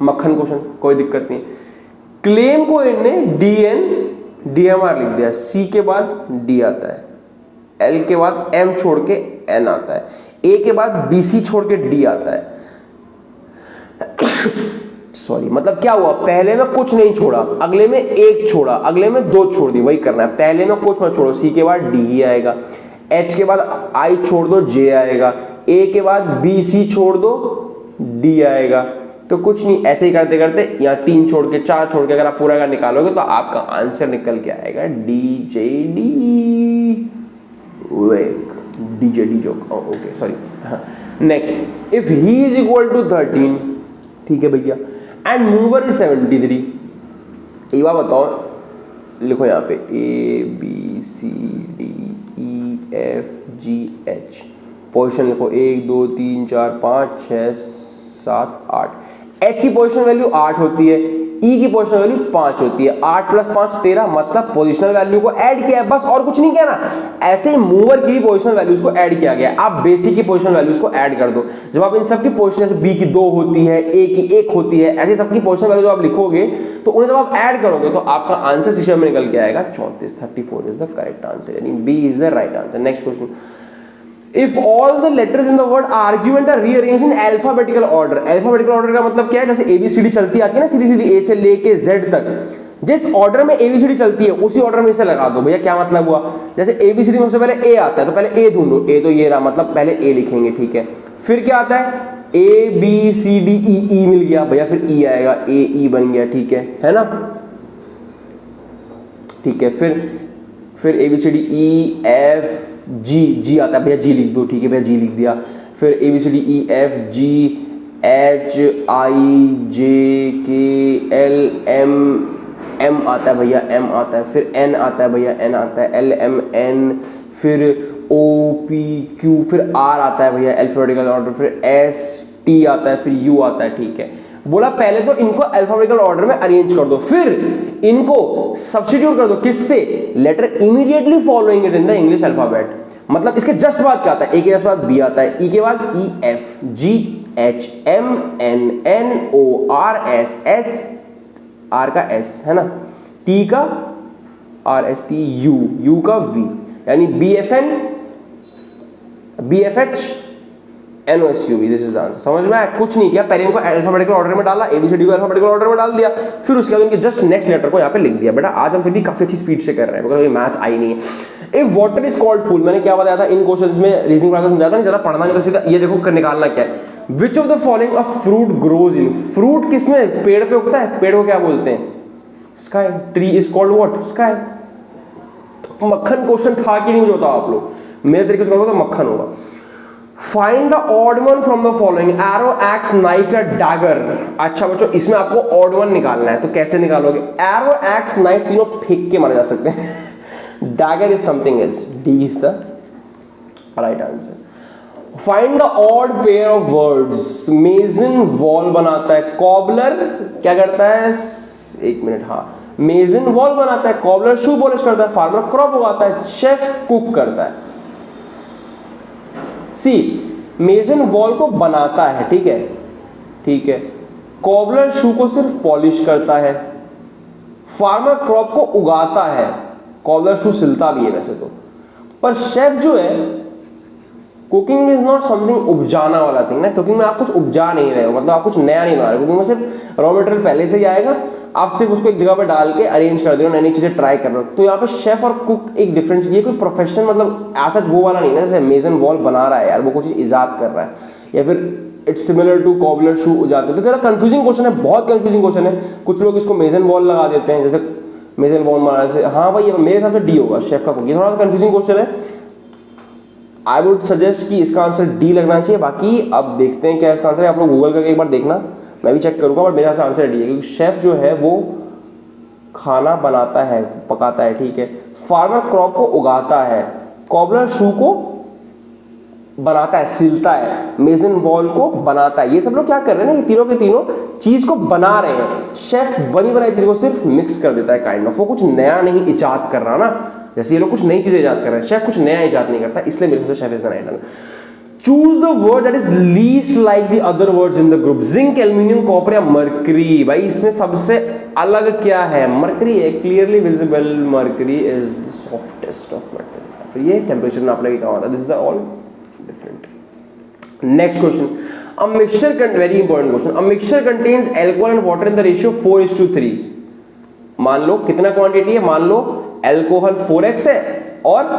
A: मक्खन क्वेश्चन, कोई दिक्कत नहीं। क्लेम को इनने DN DMR लिख दिया, C के बाद D आता है, L के बाद M छोड़ के N आता है, A के बाद BC छोड़ के D आता है। सॉरी, मतलब क्या हुआ, पहले में कुछ नहीं छोड़ा, अगले में एक छोड़ा, अगले में दो छोड़ दी, वही करना है। पहले में कुछ मत छोड़ो, C के बाद D ही आएगा, H के बाद I छोड़ दो J आएगा, A के बाद BC छोड़ दो D आएगा। तो कुछ नहीं, ऐसे ही करते करते यहाँ 3 छोड़ के 4 छोड़ के अगर आप पूरा का निकालोगे तो आपका आंसर निकल के आएगा DJD। DJD joke, okay sorry. Next, if he is equal to 13, ठीक है भैया, एंड मूवर इज 73, एक बार बताओ, लिखो यहाँ पे ABCDEFGH, पोजिशन लिखो 1 2 3 4 5 6 7 8। H की पोजिशन वैल्यू 8 होती है, E की पोजिशन वैल्यू 5 होती है, 8 + 5 13, मतलब पोजिशनल वैल्यू को ऐड किया है, बस और कुछ नहीं किया ना। ऐसे ही मूवर की पोजिशनल वैल्यूज को ऐड किया गया है, आप बेसिक की पोजिशनल वैल्यूज को ऐड कर दो। जब आप इन सब की पोजिशन, जैसे B की 2 होती है, A की 1 होती है, ऐसे सबकी पोजिशनल वैल्यू आप लिखोगे तो उन्हें जब आप ऐड करोगे तो आपका आंसर सिस्टम में निकल के आएगा 34। 34 इज द करेक्ट आंसर, यानी B is the right answer. Next question, if all the letters in the word argument are rearranged in alphabetical order, alphabetical order का मतलब क्या है, जैसे ABCD चलती आती है ना सीधी सीधी A से लेके Z तक, जिस ऑर्डर में ABCD चलती है उसी ऑर्डर में इसे लगा दो। भैया क्या मतलब हुआ, जैसे ABCD में सबसे पहले A आता है तो पहले A ढूंढो, A तो ये रहा, मतलब पहले A लिखेंगे, ठीक है। फिर क्या आता है, ABCDE मिल गया भैया, फिर E आएगा, AE बन गया, ठीक है ना, ठीक है। फिर ABCDEF G आता है भैया, G लिख दो, ठीक है भैया, G लिख दिया। फिर ABCDEFG H I J K L M आता है भैया, M आता है। फिर N आता है भैया, N आता है, L M N, फिर O P Q, फिर R आता है भैया अल्फाबेटिकल ऑर्डर, फिर S T आता है, फिर U आता है, ठीक है। बोला पहले तो इनको अल्फाबेटिकल ऑर्डर में अरेंज कर दो, फिर इनको सब्स्टिट्यूट कर दो, किससे, letter immediately following it in the English alphabet. मतलब इसके जस्ट बाद क्या आता है, ए के जस्ट बाद B आता है, E के बाद E F G H M N N O R S S, R का S है ना, T का R S T U, U का V, यानी BFN BFH NOSUV, this is the answer. समझ में आया, कुछ नहीं किया, पहले इनको अल्फाबेटिकल ऑर्डर में डाला, ABCD को अल्फाबेटिकल ऑर्डर में डाल दिया, फिर उसके बाद उनके जस्ट नेक्स्ट लेटर को यहाँ पे लिख दिया। बेटा आज हम फिर भी काफी अच्छी स्पीड से कर रहे हैं, बिकॉज़ मैथ्स आई नहीं है। इफ वाटर इज कॉल्ड फूल, मैंने क्या बताया था इन क्वेश्चंस में, रीजनिंग प्रोसेस समझाया था, नहीं ज्यादा पढ़ना नहीं, तो सीधा ये देखो निकालना क्या है। विच of the following a fruit grows in, fruit किसमें, पेड़ पे उगता है, पेड़ को क्या बोलते हैं, sky. Tree is called what, sky. मक्खन क्वेश्चन था कि नहीं मुझे बताओ आप लोग, मेरे तरीके से करोगे तो मक्खन होगा। Find the odd one from the following, arrow, x, knife या डैगर। अच्छा बच्चों, इसमें आपको ऑड वन निकालना है, तो कैसे निकालोगे, एरो, एक्स, नाइफ तीनों फेंक के मारे जा सकते हैं, dagger is something else, D is the right answer. Find the odd pair of words, mason wall बनाता है, कॉबलर क्या करता है, एक मिनट, हाँ, मेजन वॉल बनाता है, कॉबलर शू पॉलिश करता है, फार्मर क्रॉप उगाता है, शेफ कुक करता है। सी, मेजन वॉल को बनाता है, ठीक है, ठीक है, कॉबलर शू को सिर्फ पॉलिश करता है, फार्मर क्रॉप को उगाता है, कॉबलर शू सिलता भी है वैसे तो, पर शेफ जो है, कुकिंग इज नॉट समथिंग उपजाना वाला थिंग ना, कुकिंग में आप कुछ उपजा नहीं रहे हो, मतलब आप कुछ नया नहीं बना रहे हो, कुकिंग में सिर्फ रॉ मटेरियल पहले से ही आएगा, आप सिर्फ उसको एक जगह पर डाल के अरेंज कर दे रहे हो, नई नई चीजें ट्राई कर रहे हो। तो यहाँ पे शेफ और कुक एक डिफरेंस, ये कोई प्रोफेशन मतलब ऐसा वो वाला नहीं ना, जैसे मेजन वॉल बना रहा है यार, वो कुछ ईजाद कर रहा है, या फिर इट्स सिमिलर टू कॉबलर शू उजाद करते। तो थोड़ा कंफ्यूजिंग क्वेश्चन है, बहुत कंफ्यूजिंग क्वेश्चन है। कुछ लोग इसको मेजन वॉल लगा देते हैं, जैसे मेजन वॉल मारने से, हाँ भाई मेरे हिसाब से डी होगा, शेफ का कुक। ये थोड़ा सा कंफ्यूजिंग क्वेश्चन है, आई वुड सजेस्ट कि इसका आंसर डी लगना चाहिए। बाकी अब देखते हैं क्या इसका आंसर है, आप लोग गूगल करके एक बार देखना, मैं भी चेक करूंगा, बट मेरा आंसर डी है, क्योंकि शेफ जो है वो खाना बनाता है, पकाता है, ठीक है, फार्मर क्रॉप को उगाता है, कॉबलर शू को बनाता है, सिलता है, मेजन वॉल को बनाता है। ये सब लोग क्या कर रहे हैं ना, ये तीनों के तीनों चीज को बना रहे हैं। शेफ बनी बनाई चीज को सिर्फ मिक्स कर देता है, काइंड ऑफ, वो कुछ नया नहीं इजाद कर रहा ना, जैसे ये लोग कुछ नई चीजें इजाद कर रहे हैं, शेफ कुछ नया इजाद नहीं करता, इसलिए मेरे से chef is the right answer. Choose the word that is least like the other words in the group. Zinc, aluminium, copper या मर्करी। भाई इसमें सबसे अलग क्या है? मर्करी है, clearly visible. Mercury is the softest of metal. फिर ये टेम्परेचर नापने के काम आता है। This is all different. Next question, a mixture, very important question, a mixture contains alcohol and water in the ratio 4:3। मान लो कितना क्वांटिटी है? मान लो अल्कोहल 4x है और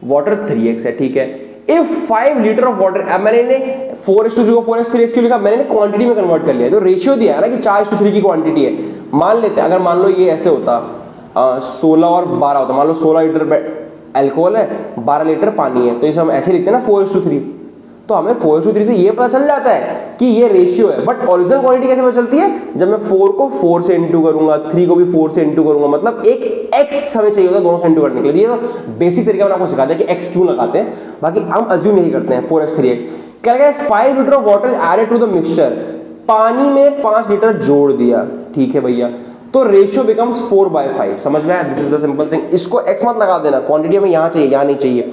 A: वाटर 3x है, ठीक है। इफ 5 लीटर ऑफ वाटर, अब मैंने इन्हें 4:3 को 4x 3x क्यों लिखा? मैंने क्वांटिटी में कन्वर्ट कर लिया। तो रेशियो दिया है ना कि 4:3 की क्वांटिटी है। मान लेते हैं, अगर मान लो ये ऐसे होता, 16 और 12 होता, मान लो 16 लीटर अल्कोहल है, 12 लीटर पानी है, तो इसे हम ऐसे लिखते हैं ना 4:3। तो हमें 4:3 से ये पता चल जाता है कि ये रेशियो है। बट ओरिजिनल क्वांटिटी कैसे पता चलती है? जब मैं 4 को 4 से इंटू करूंगा, 3 को भी 4 से इंटू करूंगा, मतलब एक x हमें चाहिए होता है दोनों से इंटू करने के लिए। ये तो बेसिक तरीका मैंने आपको सिखा दिया कि x क्यों लगाते हैं, बाकी हम अज्यूम नहीं करते हैं 4x 3x। क्या है? 5 litre of water added to the mixture, पानी में 5 लीटर जोड़ दिया, ठीक है भैया, तो रेशियो बिकम्स 4/5। समझ में आया? This is the simple thing. इसको x मत लगा देना, क्वांटिटी हमें यहां चाहिए, यहां नहीं चाहिए।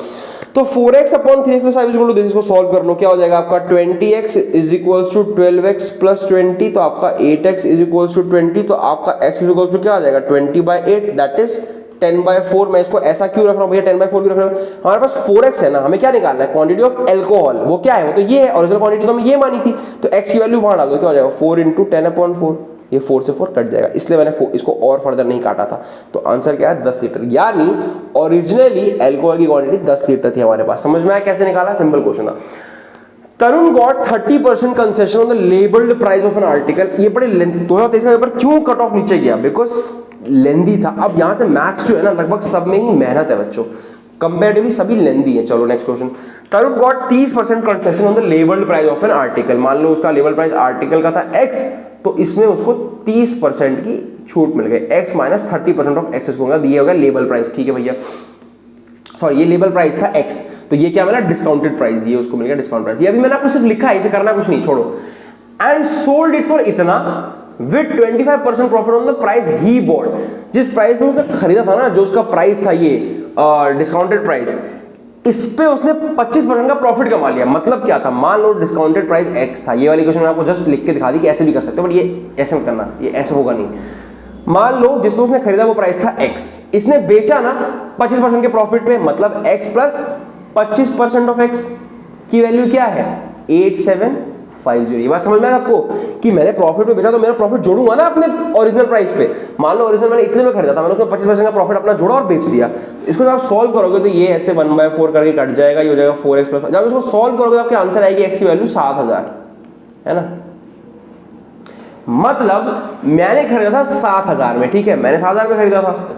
A: तो 4x upon 3x + 5 equal to this. इसको सॉल्व कर लो, क्या हो जाएगा आपका? 20x is equals to 12x + 20, तो आपका 8x इज इक्वल्स टू 20, तो आपका x इज इक्वल्स टू क्या आ जाएगा? 20/8, दैट इज 10/4। मैं इसको ऐसा क्यों रख रहा हूं भैया? 10/4 क्यों रख रहा हूं? हमारे पास 4x है ना, हमें क्या निकालना है? Quantity of alcohol. वो क्या है? वो तो ये है, ओरिजिनल क्वांटिटी तो हमें ये मानी थी, तो x की वैल्यू वहां डाल दो, क्या हो जाएगा? 4 × 10/4। ये 4 से 4 कट जाएगा, इसलिए मैंने इसको और फर्दर नहीं काटा था। तो आंसर क्या है? 10 लीटर। यानी ओरिजिनली अल्कोहल की क्वांटिटी 10 लीटर थी हमारे पास। समझ में आया कैसे निकाला? सिंपल क्वेश्चन था। Tarun got 30% concession on the labelled price of an article. ये बड़े 2023 का पेपर क्यों कट ऑफ नीचे गया? बिकॉज लेंदी था। अब यहां से मैथ्स जो है ना, लगभग सब में ही मेहनत है बच्चों, कंपैरेटिवली सभी लेंदी है। चलो next question, Tarun got 30% concession on the labelled price of an article. मान लो उसका लेबल प्राइस आर्टिकल का था x, तो इसमें उसको 30% की छूट मिल गई। x - 30% ऑफ x इसको दिया होगा लेबल प्राइस, ठीक है भैया। सॉरी, ये लेबल प्राइस था x, तो ये क्या मिला? डिस्काउंटेड प्राइस, ये उसको मिल गया डिस्काउंट प्राइस। ये अभी मैंने आपको सिर्फ लिखा है, इसे करना कुछ नहीं, छोड़ो। एंड सोल्ड इट फॉर इतना with 25% profit on the price he bought. जिस प्राइस में उसने खरीदा था ना, जो उसका प्राइस था ये डिस्काउंटेड प्राइस, इस पे उसने 25% का प्रॉफिट कमा लिया। मतलब क्या था? मान लो डिस्काउंटेड प्राइस x था, ये वाली क्वेश्चन मैंने आपको जस्ट लिख के दिखा दी कि ऐसे भी कर सकते हो, बट ये ऐसे मत करना, ये ऐसे होगा नहीं। मान लो जिसमें उसने खरीदा वो प्राइस था x, इसने बेचा ना 25% के प्रॉफिट पे, मतलब x + 25% ऑफ x की वैल्यू क्या है? 8750। ये बात समझ में आया आपको कि मैंने प्रॉफिट पे बेचा तो मेरा प्रॉफिट जोड़ूंगा ना अपने ओरिजिनल प्राइस पे। मान लो ओरिजिनल मैंने इतने में खरीदा था, मैंने उसमें 25% का प्रॉफिट अपना जोड़ा और बेच दिया। इसको जब आप सॉल्व करोगे तो ये ऐसे 1/4 करके कट जाएगा, ये हो जाएगा 4x + 5। जब इसको सॉल्व करोगे तो आपके आंसर आएगी x की वैल्यू 7000, है ना। मतलब मैंने खरीदा था 7000 में, ठीक है, मैंने 7000 में खरीदा था।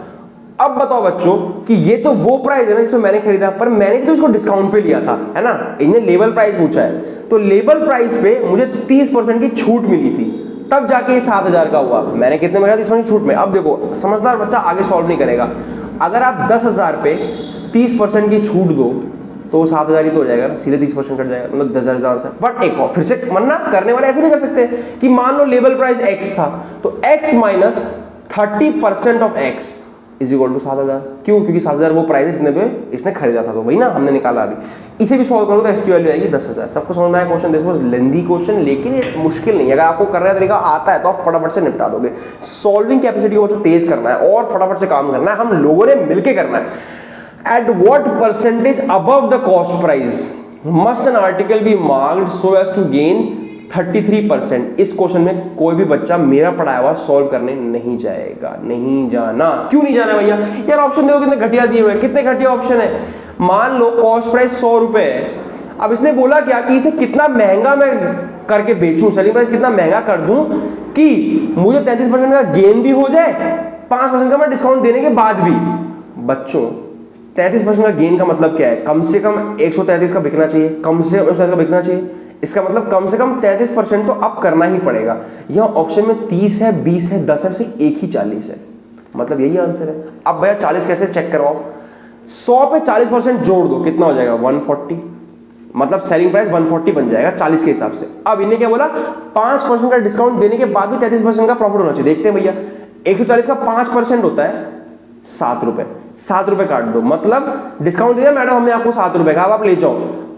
A: अब बताओ बच्चों कि ये तो वो प्राइस है ना जिसमें मैंने खरीदा, पर मैंने भी तो इसको डिस्काउंट पे लिया था, है ना। इन्हें लेबल प्राइस पूछा है, तो लेबल प्राइस पे मुझे 30% की छूट मिली थी, तब जाके ये 7000 का हुआ। मैंने कितने में खरीदा? 30% की छूट में। अब देखो, समझदार बच्चा आगे सॉल्व नहीं करेगा। अगर आप 10,000 पे 30% की छूट दो तो 7000 ही तो हो जाएगा ना, सीधे 30% कट जाएगा, मतलब 10,000 आंसर। बट एक और फिर से मन्ना करने वाले ऐसे नहीं कर सकते कि मान लो लेबल प्राइस x था, तो x - 30% of x is equal to 7000। क्यों? क्योंकि 7000 वो प्राइस है जितने पे इसने खरीदा था, तो वही ना हमने निकाला अभी। इसे भी सॉल्व करो तो x की वैल्यू आएगी 10,000। सबको समझ में आया question? This was lengthy question, लेकिन ये मुश्किल नहीं है। अगर आपको करने का तरीका आता है तो आप फटाफट से निपटा दोगे। सॉल्विंग कैपेसिटी को तेज करना है और फटाफट से काम करना है, हम लोगों ने मिलकर करना है। At what percentage above the cost price must an article be marked so as to gain 33%? इस क्वेश्चन में कोई भी बच्चा मेरा पढ़ाया हुआ सॉल्व करने नहीं जाएगा, नहीं जाना। क्यों नहीं जाना भैया? यार ऑप्शन देखो कितने घटिया दिए हुए हैं, कितने घटिया ऑप्शन है। मान लो कॉस्ट प्राइस 100 रुपए है, अब इसने बोला क्या कि इसे कितना महंगा मैं करके बेचूं, सेलिंग प्राइस कितना महंगा कर दूं कि मुझे 33% का गेन भी हो जाए, 5% का मैं डिस्काउंट देने के बाद भी। बच्चों 33% का गेन का मतलब क्या है? कम से कम 133 का बिकना चाहिए, कम से कम 133 का बिकना चाहिए। इसका मतलब कम से कम 33% तो अब करना ही पड़ेगा। यह ऑप्शन में 30 है, 20 है, 10 है, सिर्फ एक ही 40 है, मतलब यही आंसर है। अब भैया 40 कैसे चेक करवाओ? 100 पे 40% जोड़ दो, कितना हो जाएगा? 140, मतलब सेलिंग प्राइस 140 बन जाएगा 40 के हिसाब से। अब इन्हें क्या बोला? 5% का डिस्काउंट देने के बाद भी 33% का प्रॉफिट होना चाहिए। देखते हैं भैया, 140 का 5% होता है 7 रुपए, 7 रुपए काट दो, मतलब डिस्काउंट दिया मैडम हमने आपको 7 रुपए का, अब आप ले जाओ।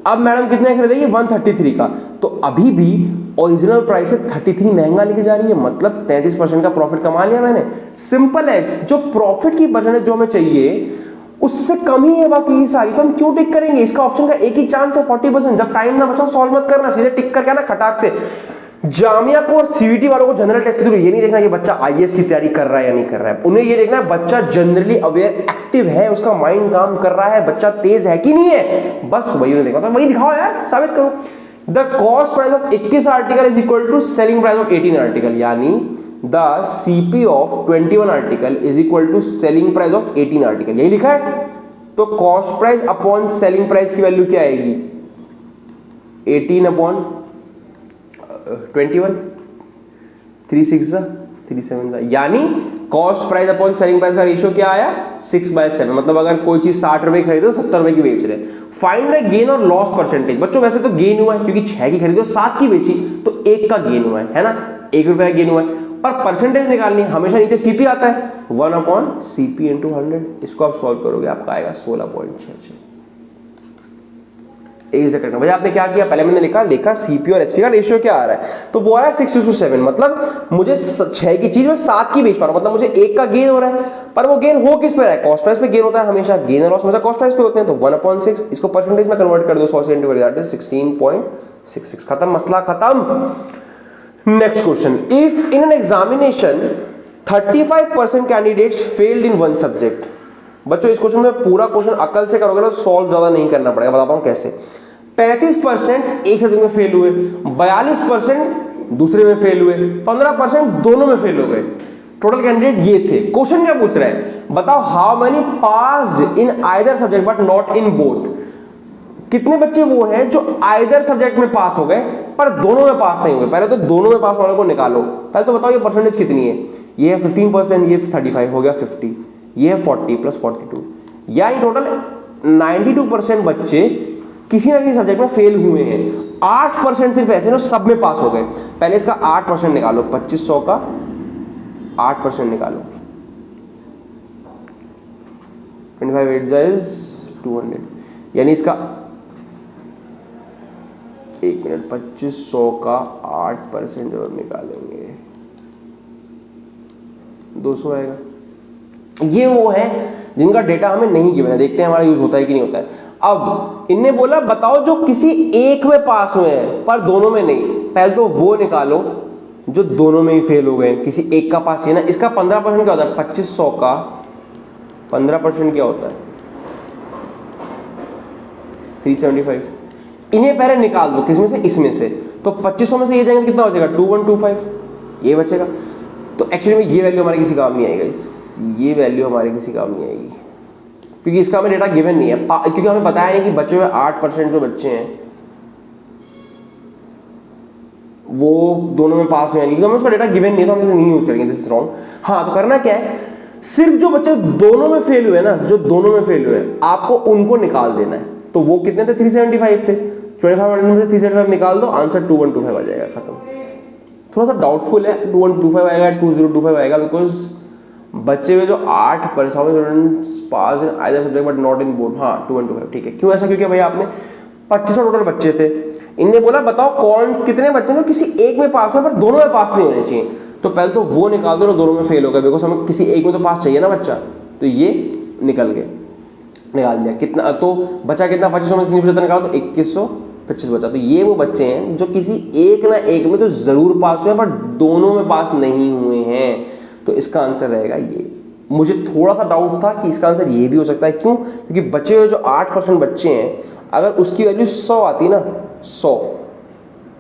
A: अब मैडम कितने खरीदेगी 133 का, तो अभी भी ओरिजिनल प्राइस से 33 महंगा लेके जा रही है, मतलब 33% का प्रॉफिट कमा लिया मैंने। सिंपल है, जो प्रॉफिट की परसेंटेज जो हमें चाहिए उससे कम ही है बाकी सारी, तो हम क्यों टिक करेंगे? इसका ऑप्शन का एक ही चांस है 40%। जब टाइम ना बचाओ सॉल्व मत करना, सीधे टिक करके ना खटाक से। जामिया को और सीवीटी वालों को जनरल टेस्ट के थ्रू ये नहीं देखना कि बच्चा आईएएस की तैयारी कर रहा है या नहीं कर रहा है, उन्हें ये देखना है बच्चा जनरली अवेयर एक्टिव है, उसका माइंड काम कर रहा है, बच्चा तेज है कि नहीं है, बस वही उन्हें देखना। तो वही दिखाओ यार, साबित करो। The cost price of 21 article is equal to selling price of 18 article, यानी the CP of 21 article is equal to selling price of 18 article, यही लिखा है। तो cost price upon selling price की वैल्यू क्या आएगी? 18 अपॉन 21, 3 6 3 7, यानी cost price upon selling price का रेशियो क्या आया? 6/7। मतलब अगर कोई चीज 60 रुपए खरीदे तो 70 रुपए की बेच रहे। फाइंड द गेन और लॉस परसेंटेज। बच्चों वैसे तो गेन हुआ है क्योंकि 6 की खरीदी और 7 की बेची, तो 1 का गेन हुआ है ना, 1 रुपए का गेन हुआ है। पर परसेंटेज निकालनी है, हमेशा नीचे सीपी आता है, 1 अपॉन सीपी इंटू 100। इसको आप सॉल्व करोगे, आपका आएगा 16.66। भैया आपने क्या किया? पहले मैंने देखा सीपी और एसपी का रेशियो क्या आ रहा है, तो वो आ रहा है 6:7। मतलब मुझे 6 की चीज में 7 की बेच पा रहा हूं, मतलब मुझे 1 का गेन हो रहा है। पर वो गेन हो किस पे रहा है? कॉस्ट प्राइस पे गेन होता है हमेशा, गेन और लॉस हमेशा कॉस्ट प्राइस पे होते हैं। तो 1/6, इसको परसेंटेज में कन्वर्ट कर दो 100 से, इंटू दैट इज 16.66। खत्म, मसला खत्म। Next question, if in an examination 35% candidates failed in one subject. बच्चों इस क्वेश्चन में पूरा क्वेश्चन अकल से करोगे तो सॉल्व ज्यादा नहीं करना पड़ेगा, बताता हूं कैसे। 35% एक सब्जेक्ट में फेल हुए, 42% दूसरे में फेल हुए, 15% दोनों में फेल हो गए। टोटल कैंडिडेट ये थे। क्वेश्चन क्या पूछ रहा है? बताओ how many passed in either subject but not in both. कितने बच्चे वो हैं जो आइदर सब्जेक्ट में पास हो गए पर दोनों में पास नहीं हुए? पहले तो दोनों में पास वाले को निकालो। पहले तो बताओ ये परसेंटेज कितनी है? ये है 15%, ये 35 हो गया 50, ये है 40 + 42, यानी टोटल 92% बच्चे किसी ना किसी सब्जेक्ट में फेल हुए हैं। 8% सिर्फ ऐसे ना सब में पास हो गए। पहले इसका 8% निकालो, 2500 का 8% निकालो, 25 8 जाइज 200, यानी इसका 1 मिनट, 2500 का 8% जब निकालेंगे 200 आएगा। ये वो है जिनका डेटा हमें नहीं गिवन है, देखते हैं हमारा यूज होता है कि नहीं होता है। अब इनने बोला बताओ जो किसी एक में पास हुए हैं पर दोनों में नहीं। पहले तो वो निकालो जो दोनों में ही फेल हो गए, किसी एक का पास है ना। इसका 15% क्या होता है? 2500 का 15% क्या होता है? 375। इन्हें पहले निकाल दो, किसमें से? इसमें से। तो 2500 में से ये जाएंगे कितना बचेगा? 2125, ये बचेगा। तो एक्चुअली में ये वैल्यू हमारे किसी काम नहीं आएगा, ये वैल्यू हमारे किसी काम नहीं आएगी क्योंकि इसका हमें डेटा गिवन नहीं है। क्योंकि हमें बताया नहीं कि बच्चे में 8% जो बच्चे हैं वो दोनों में पास हुए हैं, क्योंकि हमें उसका डेटा गिवन नहीं है तो हम इसे नहीं यूज करेंगे। This is wrong. हाँ, तो करना क्या है, सिर्फ जो बच्चे दोनों में फेल हुए ना, जो दोनों में फेल हुए आपको उनको निकाल देना है। तो वो कितने थे? 375 थे। 2500 में से 375 निकाल दो, आंसर 2125 आ जाएगा, खत्म। थोड़ा सा डाउटफुल है 2125 आएगा 2025 आएगा, बिकॉज बच्चे में जो 8% pass in either subject but not in both. हाँ 2125 ठीक है। क्यों ऐसा? क्योंकि भैया आपने 2500 टोटल बच्चे थे, इनने बोला बताओ कौन कितने बच्चे हैं किसी एक में पास हुए पर दोनों में पास नहीं होने चाहिए। तो पहले तो वो निकाल दो, दोनों में फेल हो गए, बिकॉज हमें किसी एक में तो पास चाहिए ना बच्चा। तो ये निकल गए, निकाल दिया। कितना तो बचा? कितना? 2500 में कितनी बचा? निकालो तो 2125 बचा। तो ये वो बच्चे हैं जो किसी एक ना एक में तो जरूर पास हुए पर दोनों में पास नहीं हुए हैं। तो इसका आंसर रहेगा ये। मुझे थोड़ा सा डाउट था कि इसका आंसर ये भी हो सकता है। क्यों? क्योंकि बचे हुए जो 8% बच्चे हैं, अगर उसकी वैल्यू 100 आती ना, 100,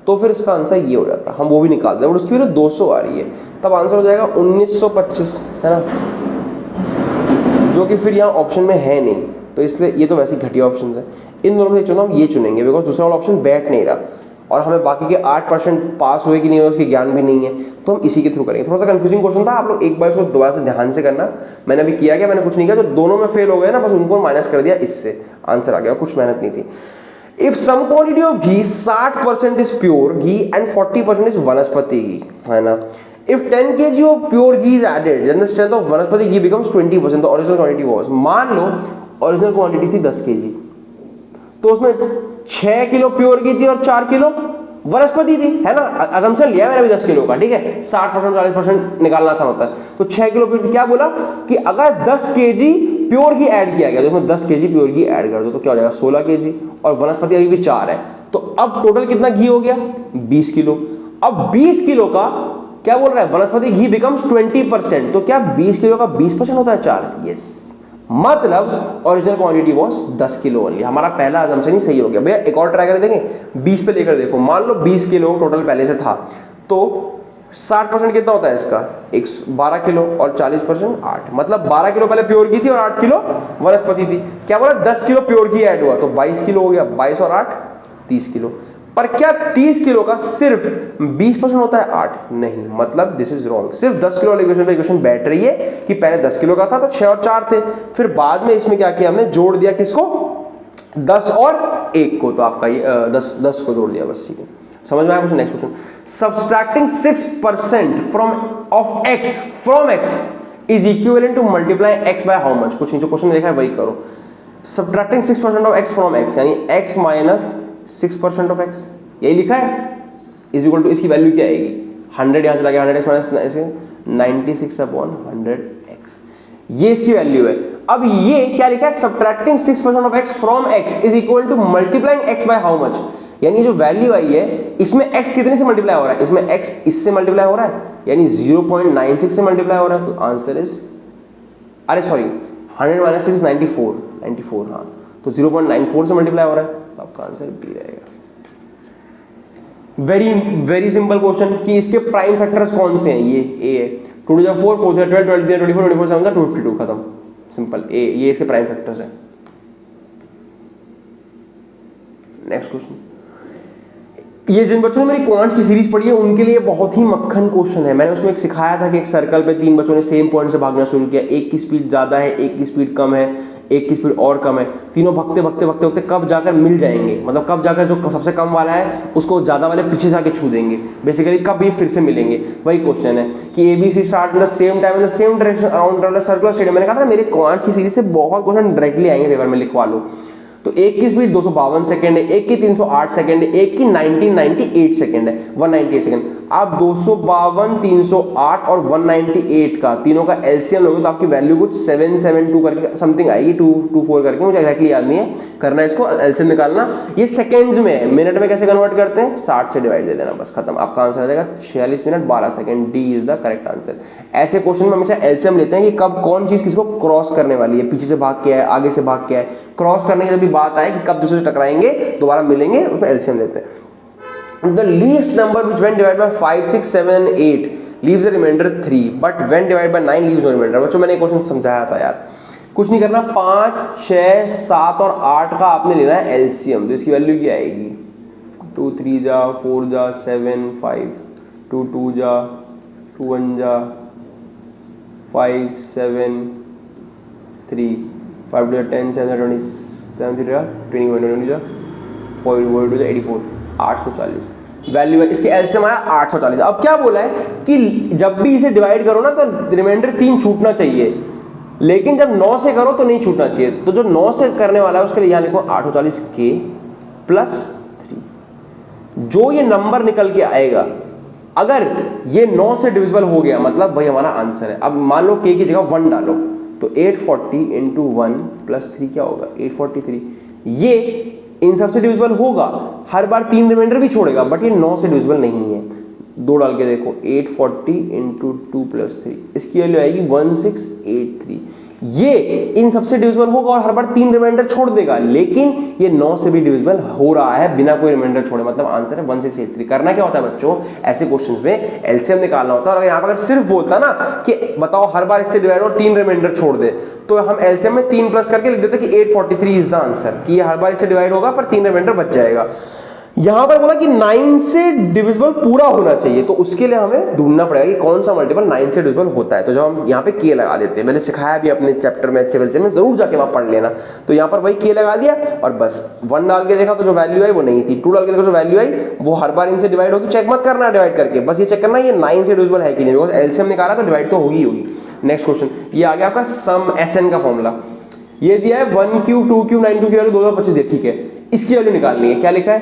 A: तो फिर इसका आंसर ये हो जाता। हम वो भी निकाल दें, और उसकी वैल्यू 200 आ रही है, तब आंसर हो जाएगा 1925, है ना, जो कि फिर यहाँ ऑप्शन में है नहीं। तो इसलिए ये तो वैसे ही घटिया ऑप्शन है। इन दोनों में चुनाव ये चुनेंगे, बिकॉज दूसरा वाला ऑप्शन बैठ नहीं रहा और हमें बाकी के 8% पास हुए कि नहीं हुए उसके ज्ञान भी नहीं है, तो हम इसी के थ्रू करेंगे। थोड़ा सा कंफ्यूजिंग क्वेश्चन था, आप लोग एक बार इसको दोबारा से ध्यान से करना। मैंने अभी किया क्या? मैंने कुछ नहीं किया, जो दोनों में फेल हो गए ना बस उनको माइनस कर दिया, इससे आंसर आ गया, कुछ मेहनत नहीं थी। If some quantity of ghee 60% is pure ghee and 40% is vanaspati ghee, है ना। If 10 kg of pure ghee is added, then the strength of वनस्पति घी becomes 20%. The original quantity was, मान लो ओरिजिनल क्वांटिटी थी 10 kg, तो उसमें 6 किलो प्योर की थी और 4 किलो वनस्पति थी, है ना। अजम्पशन लिया मैंने भी 10 किलो का, ठीक है। 60% 40% निकालना आसान होता है। तो 6 किलो प्योर, क्या बोला कि अगर 10 केजी प्योर घी ऐड किया गया, तो इसमें 10 केजी प्योर घी ऐड कर दो तो क्या हो जाएगा 16 केजी, और वनस्पति अभी भी 4 है, तो अब टोटल कितना घी हो गया 20 किलो। अब 20 किलो का क्या बोल रहा है, वनस्पति घी बिकम्स 20%, तो क्या 20 किलो का 20% होता है 4? यस, मतलब original quantity was 10 kilo only. हमारा पहला अजम्पशन ही सही हो गया। भैया एक और ट्राई कर देंगे, 20 पे लेकर देखो। मान लो 20 किलो टोटल पहले से था, तो 60% कितना होता है इसका, 12 किलो, और 40% 8, मतलब 12 किलो पहले प्योर घी थी और 8 किलो वनस्पति थी। क्या बोला, 10 किलो प्योर घी ऐड हुआ तो 22 किलो हो गया, 22 और 8 30 किलो। पर क्या 30 किलो का सिर्फ 20% होता है 8? नहीं, मतलब दिस इज रॉन्ग। सिर्फ 10 किलो वाली इक्वेशन बैठ रही है कि पहले 10 किलो का था तो 6 और 4 थे, फिर बाद में इसमें क्या किया हमने, जोड़ दिया किसको, 10 और 1 को, तो आपका ये 10 को जोड़ दिया बस, ठीक है। समझ में आया कुछ? Next question, subtracting 6% from of x from x is equivalent to multiply x by how much? कुछ नहीं, जो क्वेश्चन देखा है वही करो। Subtracting 6% of x from x यानी x माइनस 6% ऑफ x, यही लिखा है, इज इक्वल टू, इसकी वैल्यू क्या आएगी, 100 यहां चला गया, 100x माइनस 96/100x, ये इसकी वैल्यू है। अब ये क्या लिखा है, subtracting 6% of x from x is equal to multiplying x by how much, यानी जो वैल्यू आई है इसमें x कितने से मल्टीप्लाई हो रहा है, इसमें x इससे मल्टीप्लाई हो रहा है, यानी 0.96 से मल्टीप्लाई हो रहा है, तो आंसर इज, अरे सॉरी 100 माइनस 6 94, हाँ, तो 0.94 से मल्टीप्लाई हो रहा है, तो आपका आंसर बी रहेगा। वेरी सिंपल क्वेश्चन कि इसके प्राइम फैक्टर्स कौन से हैं, ये ए है, 2 to 4 4 to 12 12 to 24 24 7 252, खत्म, सिंपल ए, ये इसके प्राइम फैक्टर्स हैं। नेक्स्ट क्वेश्चन, ये जिन बच्चों ने मेरी क्वांट्स की सीरीज पढ़ी है उनके लिए बहुत ही मक्खन क्वेश्चन है। मैंने उसमें एक सिखाया था कि एक सर्कल पे 3 बच्चों ने सेम पॉइंट से भागना शुरू किया, एक की स्पीड ज्यादा है, एक की स्पीड कम है, एक की स्पीड और कम है, तीनों भागते भागते भागते भागते कब जाकर मिल जाएंगे, मतलब कब जाकर जो सबसे कम वाला है उसको ज्यादा वाले पीछे जाके छू देंगे, बेसिकली कब ये फिर से मिलेंगे, वही क्वेश्चन है कि ABC start in the same time in the same direction around circular stadium. मैंने कहा था मेरे क्वांट्स की सीरीज से बहुत क्वेश्चन डायरेक्टली आएंगे, पेपर में लिखवा लो। तो एक की स्पीड 252 सेकंड है, एक की 308 सेकंड है, एक की 1998 सेकंड है, 198 सेकंड। आप 252, 308 और 198 का तीनों का एलसीएम लोगे तो आपकी वैल्यू कुछ 772 करके समथिंग आएगी, 224 करके, मुझे एक्जैक्टली याद नहीं है, करना है इसको एलसीएम निकालना। ये सेकंड्स में है, मिनट में कैसे कन्वर्ट करते हैं, 60 से डिवाइड दे देना, बस खत्म, आपका आंसर आ जाएगा 46 minute 12 second. D is the correct answer. ऐसे क्वेश्चन में हमेशा एलसीएम लेते हैं कि कब कौन चीज किसको क्रॉस करने वाली है, पीछे से भाग के है, आगे से भाग के है, क्रॉस करने की जब भी बात आए कि कब दूसरे से टकराएंगे दोबारा मिलेंगे, उसमें एलसीएम लेते हैं। The least number which when divided by 5 6 7 and 8 leaves a remainder 3 but when divided by 9 leaves no remainder। बच्चों मैंने एक क्वेश्चन समझाया था यार, कुछ नहीं करना, 5 6 7 और 8 का आपने लेना है एलसीएम, तो इसकी वैल्यू क्या आएगी, 2 3 जा 4 जा 7 5 2 2 जा 2 1 जा 5 7 3 5 2 10 7 27 3 21 जा 4 2 84 840 वैल्यू है, इसके एलसीएम आया 840। अब क्या बोला है कि जब भी इसे डिवाइड करो ना तो रिमाइंडर 3 छूटना चाहिए, लेकिन जब 9 से करो तो नहीं छूटना चाहिए। तो जो 9 से करने वाला है उसके लिए यहां लिखो 840 के प्लस 3, जो ये नंबर निकल के आएगा अगर ये 9 से डिविजिबल हो गया मतलब वही हमारा आंसर है। अब मान लो के की जगह 1 डालो तो 840 इंटू 1 प्लस 3 क्या होगा 843, ये इन सबसे डिविजिबल होगा, हर बार 3 रिमाइंडर भी छोड़ेगा, बट ये 9 से डिविजिबल नहीं है। 2 डाल के देखो 840 इंटू 2 प्लस 3, इसकी वैल्यू आएगी 1683। ये इन सबसे डिविजिबल होगा और हर बार 3 रिमाइंडर छोड़ देगा, लेकिन ये 9 से भी डिविजिबल हो रहा है बिना कोई रिमाइंडर छोड़े, मतलब आंसर है 1683। करना क्या होता है बच्चों, ऐसे क्वेश्चंस में एलसीएम निकालना होता है। और यहाँ पर अगर सिर्फ बोलता ना कि बताओ हर बार इससे डिवाइड और 3 रिमाइंडर छोड़ दे, तो हम एलसीएम में 3 प्लस करके लिख देते कि 843 इज द आंसर, कि ये हर बार इससे डिवाइड होगा पर 3 रिमाइंडर बच जाएगा। यहां पर बोला कि 9 से डिविजिबल पूरा होना चाहिए, तो उसके लिए हमें ढूंढना पड़ेगा कि कौन सा मल्टीपल 9 से डिविजिबल होता है। तो जब हम यहाँ पे के लगा देते हैं, मैंने सिखाया भी अपने चैप्टर में सिविल से, में जरूर जाके वहां पढ़ लेना। तो यहाँ पर वही के लगा दिया और बस 1 डाल के देखा तो जो वैल्यू आई वो नहीं थी, 2 डाल के देखो जो वैल्यू आई वो हर बार इनसे डिवाइड होगी। चेक मत करना डिवाइड करके, बस ये चेक करना ये 9 से डिविजिबल है कि नहीं, बिकॉज एलसीएम निकाला तो डिवाइड तो होगी होगी। नेक्स्ट क्वेश्चन, ये आ गया आपका सम एसएन का फॉर्मूला। ये दिया है 1 क्यूब 2 क्यूब 9 क्यूब की वैल्यू 2025 है, ठीक है। इसकी वैल्यू निकालनी है। क्या लिखा है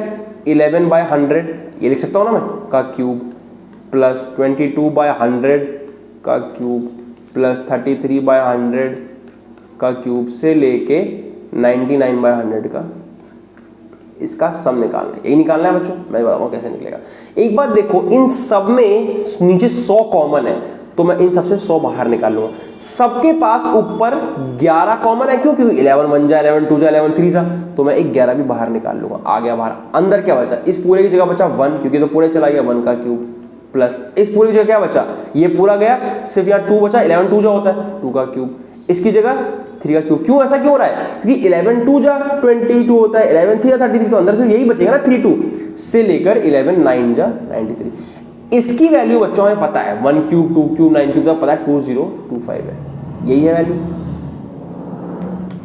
A: 11/100, ये लिख सकता हूँ ना मैं, का क्यूब प्लस 22/100 का क्यूब प्लस 33/100 का क्यूब से लेके 99/100 का, इसका सम निकालना है। यही निकालना है बच्चों, मैं बताऊंगा कैसे निकलेगा। एक बात देखो, इन सब में नीचे 100 कॉमन है, तो मैं इन सबसे 100 बाहर निकाल लूंगा। सबके पास ऊपर 11 कॉमन है, क्यों? क्योंकि 11 1 जा, 11 2 जा, 11 3 जा, तो मैं एक 11 भी बाहर निकाल लूंगा। आ गया बाहर। अंदर क्या बचा? इस पूरे की जगह बचा 1, क्योंकि तो पूरे चला गया 1 का क्यूब, प्लस इस पूरी जगह क्या बचा? ये पूरा गया, सिर्फ यहाँ 2 बचा। 11 2 जा होता है 2 का क्यूब, इसकी जगह 3 का क्यूब। क्यों ऐसा क्यों हो रहा है? क्योंकि 11 2 जा 22 होता है, 11 3 जा 33, तो अंदर से यही बचेगा ना 3 2 से लेकर 11 9 जा 93। इसकी वैल्यू बच्चों हमें पता है, 1 क्यूब 2 क्यूब 9 क्यूब का पता है 2025 है, यही है वैल्यू।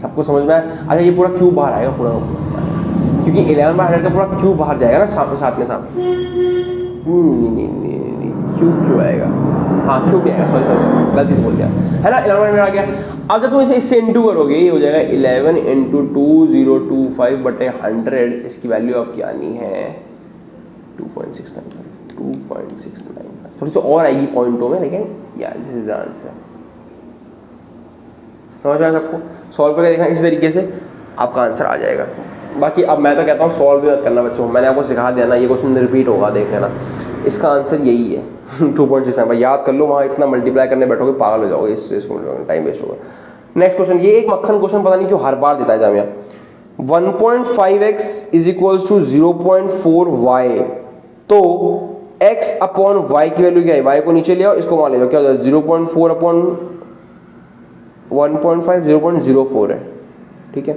A: सबको समझ में आया? अच्छा ये पूरा क्यूब बाहर आएगा, पूरा क्योंकि 11/100 का पूरा क्यूब बाहर जाएगा ना, साथ में क्यूब क्यों आएगा? हाँ क्यूब नहीं आएगा, सॉरी गलती से बोल दिया है ना, 11 आ गया। अब जब तुम इसे इससे इंटू करोगे, ये हो जाएगा 11 × 2025/100। इसकी वैल्यू आपकी आनी है 2.695। थोड़ी सी और आएगी पॉइंटों में, लेकिन यार दिस इज द आंसर। समझ में आया सबको? सॉल्व करके देखना, इसी तरीके से आपका आंसर आ जाएगा। बाकी अब मैं तो कहता हूँ सॉल्व भी मत करना बच्चों, मैंने आपको सिखा दिया ना, ये क्वेश्चन रिपीट होगा, देख लेना। इसका आंसर यही है 2.695। याद कर लो, वहाँ इतना मल्टीप्लाई करने बैठोगे पागल हो जाओगे, इसको टाइम वेस्ट होगा। नेक्स्ट क्वेश्चन, ये एक मक्खन क्वेश्चन पता नहीं क्यों हर बार देता है जामिया। 1.5x = 0.4y, तो x अपॉन y की वैल्यू क्या है? y को नीचे ले आओ, इसको वहां ले जाओ, क्या हो जाएगा 0.4 अपॉन 1.5 0.04 है, ठीक है।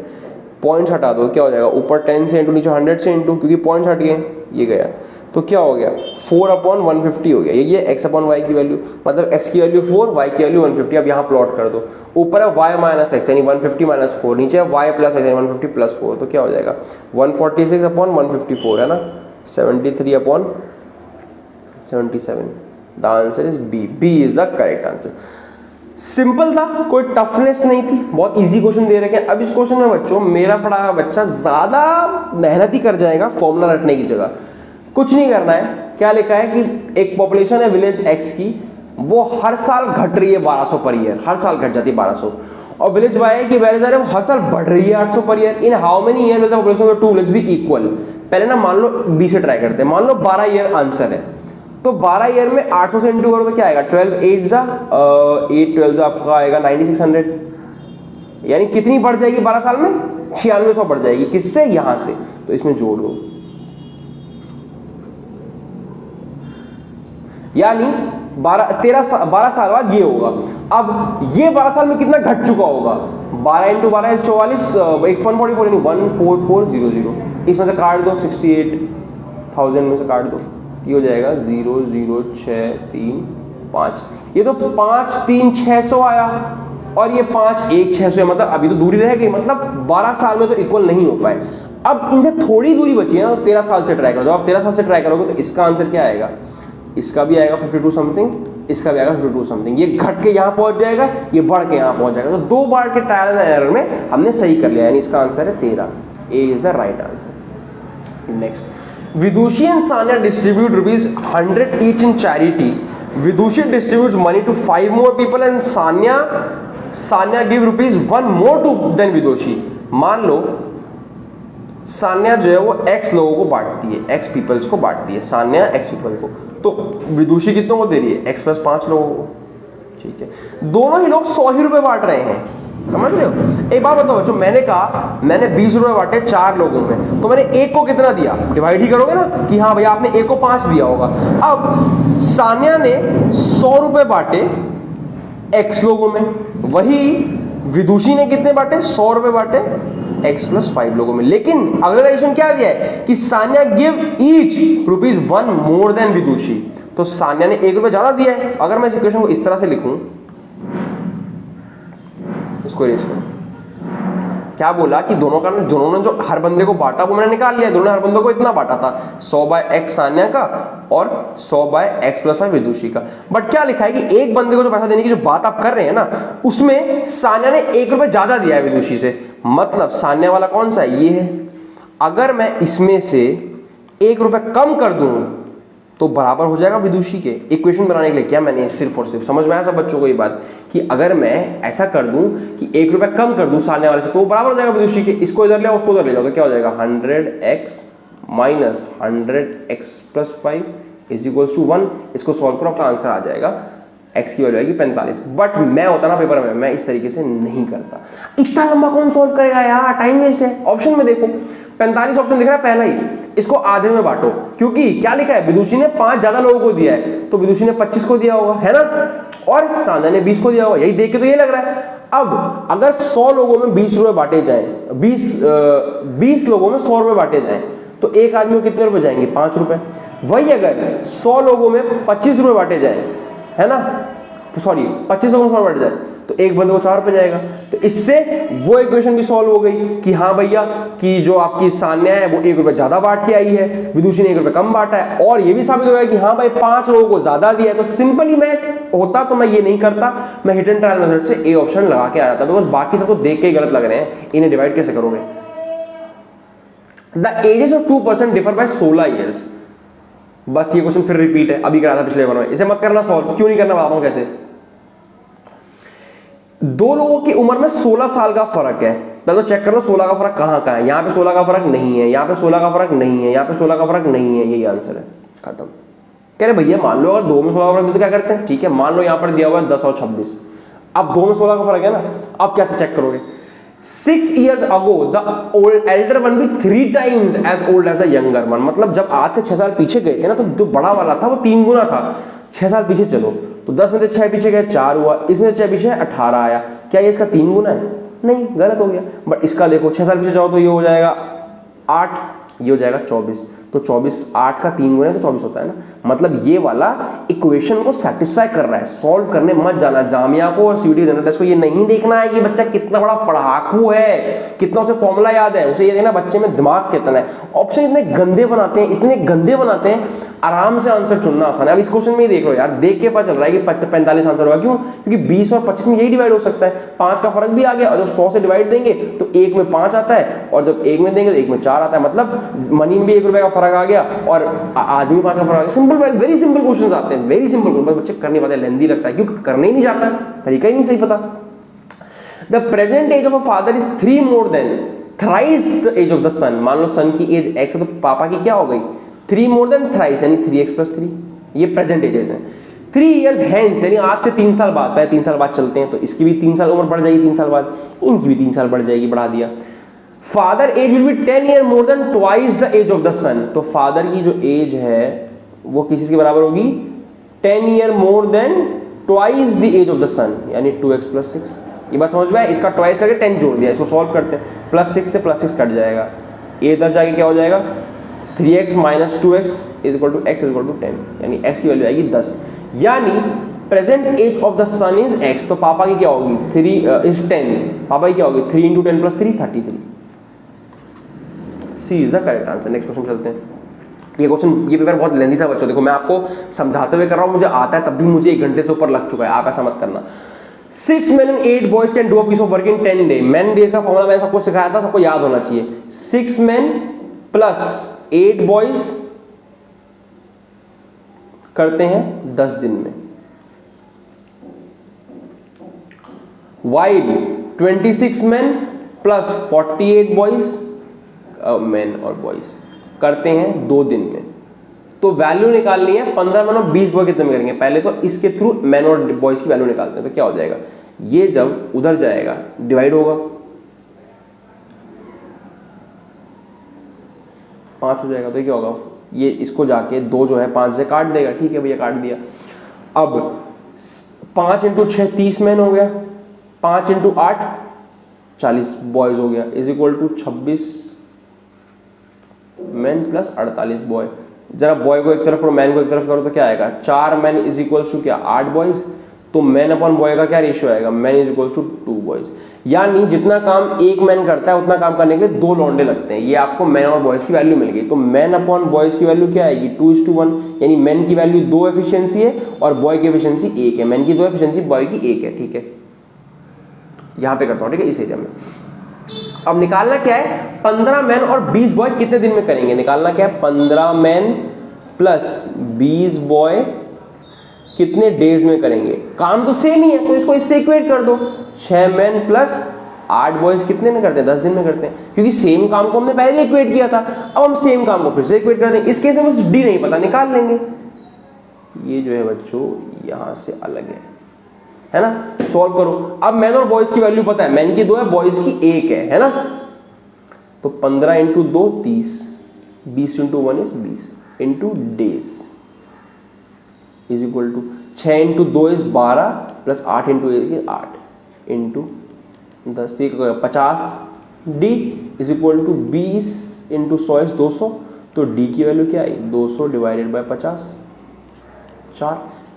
A: पॉइंट्स हटा दो, क्या हो जाएगा? ऊपर 10 से इंटू, नीचे 100 से इंटू, क्योंकि पॉइंट्स हट गए, ये गया, तो क्या हो गया 4/150 हो गया। ये x अपॉन y की वैल्यू, मतलब x की वैल्यू 4, y की वैल्यू 150। अब यहाँ प्लॉट कर दो, ऊपर है y माइनस x यानी 150 माइनस 4, नीचे है y प्लस x यानी 150 प्लस 4, तो क्या हो जाएगा 146/154 है ना, 73/77। The answer is B. B is the correct answer. Simple था, कोई टफनेस नहीं थी, बहुत इजी क्वेश्चन दे रखे हैं। अब इस क्वेश्चन में बच्चों मेरा पढ़ा हुआ बच्चा ज्यादा मेहनत ही कर जाएगा फॉर्मूला रटने की जगह। कुछ नहीं करना है, क्या लिखा है कि एक पॉपुलेशन है विलेज एक्स की, वो हर साल घट रही है 1200 पर ईयर, हर साल घट जाती है 1200। और विलेज वाई की वैल्यू है वो हर साल बढ़ रही है 800 per year. In how many year will the population of two village be equal? पहले ना मान लो बी से ट्राई करते हैं, मान लो 12 ईयर आंसर है, तो 12 ईयर में 800 से इंटू करो तो क्या आएगा 12 8 जा 8 12 जा आपका आएगा 9600, यानी कितनी बढ़ जाएगी 12 साल में? 9600 बढ़ जाएगी। किससे? यहां से, तो इसमें जोड़ लो, यानी 12 साल बाद ये होगा। अब ये 12 साल में कितना घट चुका होगा? 12 × 12 = 44, 144 यानी 14400। इसमें से काट दो, 68,000 में से काट दो, ये हो जाएगा 00635। ये तो 53600 आया, और ये 51600 है, मतलब अभी तो दूरी रह गई, मतलब 12 साल में तो इक्वल नहीं हो पाए। अब इनसे थोड़ी दूरी बची है ना, तो 13 साल से ट्राई करो। जब आप 13 साल से ट्राई करोगे तो इसका आंसर क्या आएगा? इसका भी आएगा 52 समथिंग, इसका भी आएगा 52 समथिंग। ये घट के यहाँ पहुंच जाएगा, ये बढ़ के यहाँ पहुंच जाएगा। तो 2 बार के ट्रायल एंड एरर में हमने सही कर लिया, यानी इसका आंसर है 13। A is the right answer. Next, Vidushi and Sanya distribute ₹100 each in charity. Vidushi distributes money to 5 more people and Sanya give ₹1 more to than Vidushi. मान लो सान्या जो है वो x लोगों को बांटती है, x पीपल्स को बांटती है, सान्या x पीपल को, तो विदुषी कितनों को दे रही है? x + 5 लोगों को, ठीक है। दोनों ही लोग 100 ही रुपए बांट रहे हैं, समझ रहे हो? एक बात बताओ बच्चों, मैंने कहा मैंने 20 रुपए बांटे 4 लोगों में, तो मैंने एक को कितना दिया? डिवाइड ही करोगे ना कि हाँ भैया आपने एक को 5 दिया होगा। अब सान्या ने 100 रुपए बांटे x लोगों में, वही विदुषी ने कितने बांटे? 100 रुपए बांटे x + 5 लोगों में। लेकिन अगला कंडीशन क्या दिया है कि Sanya give each ₹1 more than Vidushi, तो सान्या ने 1 रुपए ज्यादा दिया है। अगर मैं इस इक्वेशन को इस तरह से लिखूं, इसको इरेज करो, क्या बोला कि दोनों का दोनों ने जो हर बंदे को बांटा वो मैंने निकाल लिया, दोनों ने हर बंदे को इतना बांटा था, 100/x सान्या का और 100/x + 5 विदुषी का। बट क्या लिखा है कि एक बंदे को जो पैसा देने की जो बात आप कर रहे हैं ना, उसमें सान्या ने 1 रुपए ज्यादा दिया है विदुषी से, मतलब सान्या वाला कौन सा है? ये है। अगर मैं इसमें से 1 रुपए कम कर दूं तो बराबर हो जाएगा विदुषी के। इक्वेशन बनाने के लिए क्या मैंने सिर्फ और सिर्फ, समझ में आया सब बच्चों को ये बात, कि अगर मैं ऐसा कर दूं कि 1 रुपए कम कर दूं सामने वाले से तो वो बराबर हो जाएगा विदुषी के। इसको इधर ले आओ, उसको उधर ले जाओ, तो क्या हो जाएगा 100x minus 100x plus 5 is equals to 1। इसको सॉल्व करो, आपका आंसर आ जाएगा, x की वैल्यू आएगी 45। बट मैं होता ना पेपर में, मैं इस तरीके से नहीं करता। इतना लंबा कौन सॉल्व करेगा यार, टाइम वेस्ट है। ऑप्शन में देखो 45 ऑप्शन दिख रहा है पहला ही, इसको आधे में बांटो, क्योंकि क्या लिखा है, विदुषी ने 5 ज्यादा लोगों को दिया है तो विदुषी ने 25 को दिया होगा, है ना, और सांदा ने 20 को दिया होगा। यही देख के तो ये लग रहा है। अब अगर 100 लोगों में 20 रुपए बांटे जाए, 20 लोगों में 100 रुपए बांटे जाए तो एक आदमी को कितने रुपए जाएंगे, 5 रुपए। वही अगर 100 लोगों में 25 रुपए बांटे जाए, है ना, सॉरी 25 लोगों में 100 बांटे जाए तो एक बंदे को 4 रुपए जाएगा। तो इससे वो इक्वेशन भी सॉल्व हो गई कि हाँ भैया कि जो आपकी सान्या है वो 1 रुपए ज्यादा बांट के आई है, विदुषी ने 1 रुपए कम बांटा है। और ये भी साबित हो गया कि हाँ भाई 5 लोगों को ज्यादा दिया है। तो सिंपली मैं होता तो मैं ये नहीं करता, मैं हिट एंड ट्रायल मेथड से ए ऑप्शन लगा के आ जाता, बिकॉज बाकी सबको देख के ही गलत लग रहे हैं, इन्हें डिवाइड कैसे करोगे। The ages of 2 person differ by 16 years. बस ये क्वेश्चन फिर रिपीट है, अभी कराया था पिछले बार में, इसे मत करना सॉल्व। क्यों नहीं करना बताता हूं कैसे। 2 लोगों की उम्र में 16 साल का फर्क है, तो चेक कर लो 16 का फर्क कहां का है। यहां पे 16 का फर्क नहीं है, यहां पे 16 का फर्क नहीं है, यहां पे 16 का फर्क नहीं है, यही आंसर है, खत्म। कह रहे भैया मान लो अगर 2 में 16 का फर्क तो क्या करते हैं, ठीक है मान लो यहां पर दिया हुआ है 10 और 26, अब 2 में 16 का फर्क है ना, अब कैसे चेक करोगे। 6 years ago the old elder one be 3 times as old as the younger one। मतलब जब आज से 6 साल पीछे गए थे ना, तो जो बड़ा वाला था वो 3 गुना था। 6 साल पीछे चलो तो 10 में से 6 पीछे गए 4 हुआ, इसमें से 6 पीछे 18 आया। क्या ये इसका 3 गुना है? नहीं, गलत हो गया। बट इसका देखो 6 साल पीछे जाओ तो ये हो जाएगा 8, ये हो जाएगा 24। तो 24 8 का 3 गुना है तो 24 होता है ना। मतलब ये वाला इक्वेशन को सेटिस्फाई कर रहा है। सॉल्व करने मत जाना जामिया को और सीयूटी जनरल टेस्ट को। ये नहीं देखना है कि बच्चा कितना बड़ा पढ़ाकू है, कितना उसे फॉर्मूला याद है, उसे ये देखना बच्चे में दिमाग कितना है। ऑप्शन इतने गंदे बनाते हैं, इतने गंदे बनाते हैं, आराम से आंसर चुनना आसान है। अब इस क्वेश्चन में ही देख लो यार, देख के पता चल रहा है कि 45 आंसर होगा। क्यों? क्योंकि 20 और 25 में यही डिवाइड हो सकता है, 5 का फर्क भी आ गया। और जब 100 से डिवाइड देंगे तो 1 में 5 आता है, और जब 1 में देंगे तो 1 में 4 आता है। मतलब मनी में भी 1 रुपए का फर्क आ गया और आदमी 5 का फर्क आ गया। सिंपल, वेरी सिंपल क्वेश्चंस आते हैं, वेरी सिंपल। बच्चे कर नहीं पाते, लेंदी लगता है, क्योंकि करने ही नहीं जाता, तरीका ही नहीं सही पता। The present age of a father is 3 more than thrice the age of the son। मान लो सन की एज x है तो पापा की क्या हो गई 3 more than thrice, यानी 3x + 3। ये प्रेजेंट एजेस हैं। 3 years hence, यानी आज से 3 साल बाद, पहले 3 साल बाद चलते हैं तो इसकी भी 3 साल उम्र बढ़ जाएगी, 3 साल बाद इनकी भी 3 साल बढ़ जाएगी, बढ़ा दिया। Father age will be 10 years more than twice the age of the son। तो फादर की जो एज है वो किसी के बराबर होगी 10 years more than twice the age of the son, यानी 2x + 6। ये बात समझ में आया? इसका ट्वाइस करके 10 जोड़ दिया, इसको सॉल्व करते हैं। +6 से +6 कट जाएगा, ये इधर जाके क्या हो जाएगा 3x - 2x = x = 10, यानी x की वैल्यू आएगी 10। यानी present age of the son is x। तो पापा की क्या होगी 3 is 10, पापा की क्या होगी 3 × 10 + 3 33। C is the correct answer. Next question चलते हैं। ये क्वेश्चन, ये पेपर बहुत लेंथी था बच्चों। देखो मैं आपको समझाते हुए कर रहा हूँ, मुझे आता है तब भी मुझे 1 घंटे से ऊपर लग चुका है, आप ऐसा मत करना। 6 men and 8 boys can do a piece of work in 10 days। Man days का फॉर्मूला मैंने सबको सिखाया था, सबको याद होना चाहिए। 6 men + 8 boys करते हैं 10 दिन में, while 26 men + 48 boys, men और boys करते हैं 2 दिन में। तो वैल्यू निकालनी है 15 मैन और 20 बॉय कितने में करेंगे। पहले तो इसके थ्रू मैन और बॉयज की वैल्यू निकालते हैं। तो क्या हो जाएगा, ये जब उधर जाएगा डिवाइड होगा 5 हो जाएगा। तो क्या होगा, ये इसको जाके 2 जो है 5 से काट देगा। ठीक है भैया, काट दिया। अब 5 × 6 30 मैन हो गया, 5 × 8 40 बॉयज हो गया, = 26 मैन + 48 बॉय। जरा बॉय को एक तरफ करो, मैन को एक तरफ करो, तो क्या आएगा 4 मैन = क्या 8 बॉयज। तो मैन अपॉन बॉय का क्या रेशियो आएगा, मैन = 2 बॉयज। यानी जितना काम एक मैन करता है उतना काम करने के लिए 2 लौंडे लगते हैं। ये आपको मैन और बॉयज की वैल्यू मिल गई। तो मैन अपॉन बॉयज की वैल्यू क्या आएगी 2:1, यानी मैन की वैल्यू 2 एफिशिएंसी है और बॉय की एफिशिएंसी 1 है। मैन की 2 एफिशिएंसी, बॉय की 1 है। ठीक है, यहां पे करता हूं, ठीक है, इस एरिया में। अब निकालना क्या है, 15 मैन और 20 बॉय कितने दिन में करेंगे, निकालना क्या है, 15 मैन प्लस 20 बॉय कितने डेज में करेंगे। काम तो सेम ही है तो इसको इससे इक्वेट कर दो, 6 मैन प्लस 8 बॉयज कितने में करते हैं, 10 दिन में करते हैं, क्योंकि सेम काम को हमने पहले इक्वेट किया था, अब हम सेम काम को फिर से इक्वेट कर देंगे। इस केस में मुझे डी नहीं पता, निकाल लेंगे। ये जो है बच्चों यहां से अलग है ना, सॉल्व करो। अब मैन और बॉयज की वैल्यू पता है, मैन की 2 है, बॉयज की 1 है ना। तो 15 into 2 30, 20 into 1 is 20 into days is equal to 6 into 2 is 12 plus 8 into 1 is 8 into 10 50 D is equal to 20 into 100 is 200। तो डी की वैल्यू क्या आई, 200 डिवाइडेड बाय 50, 4,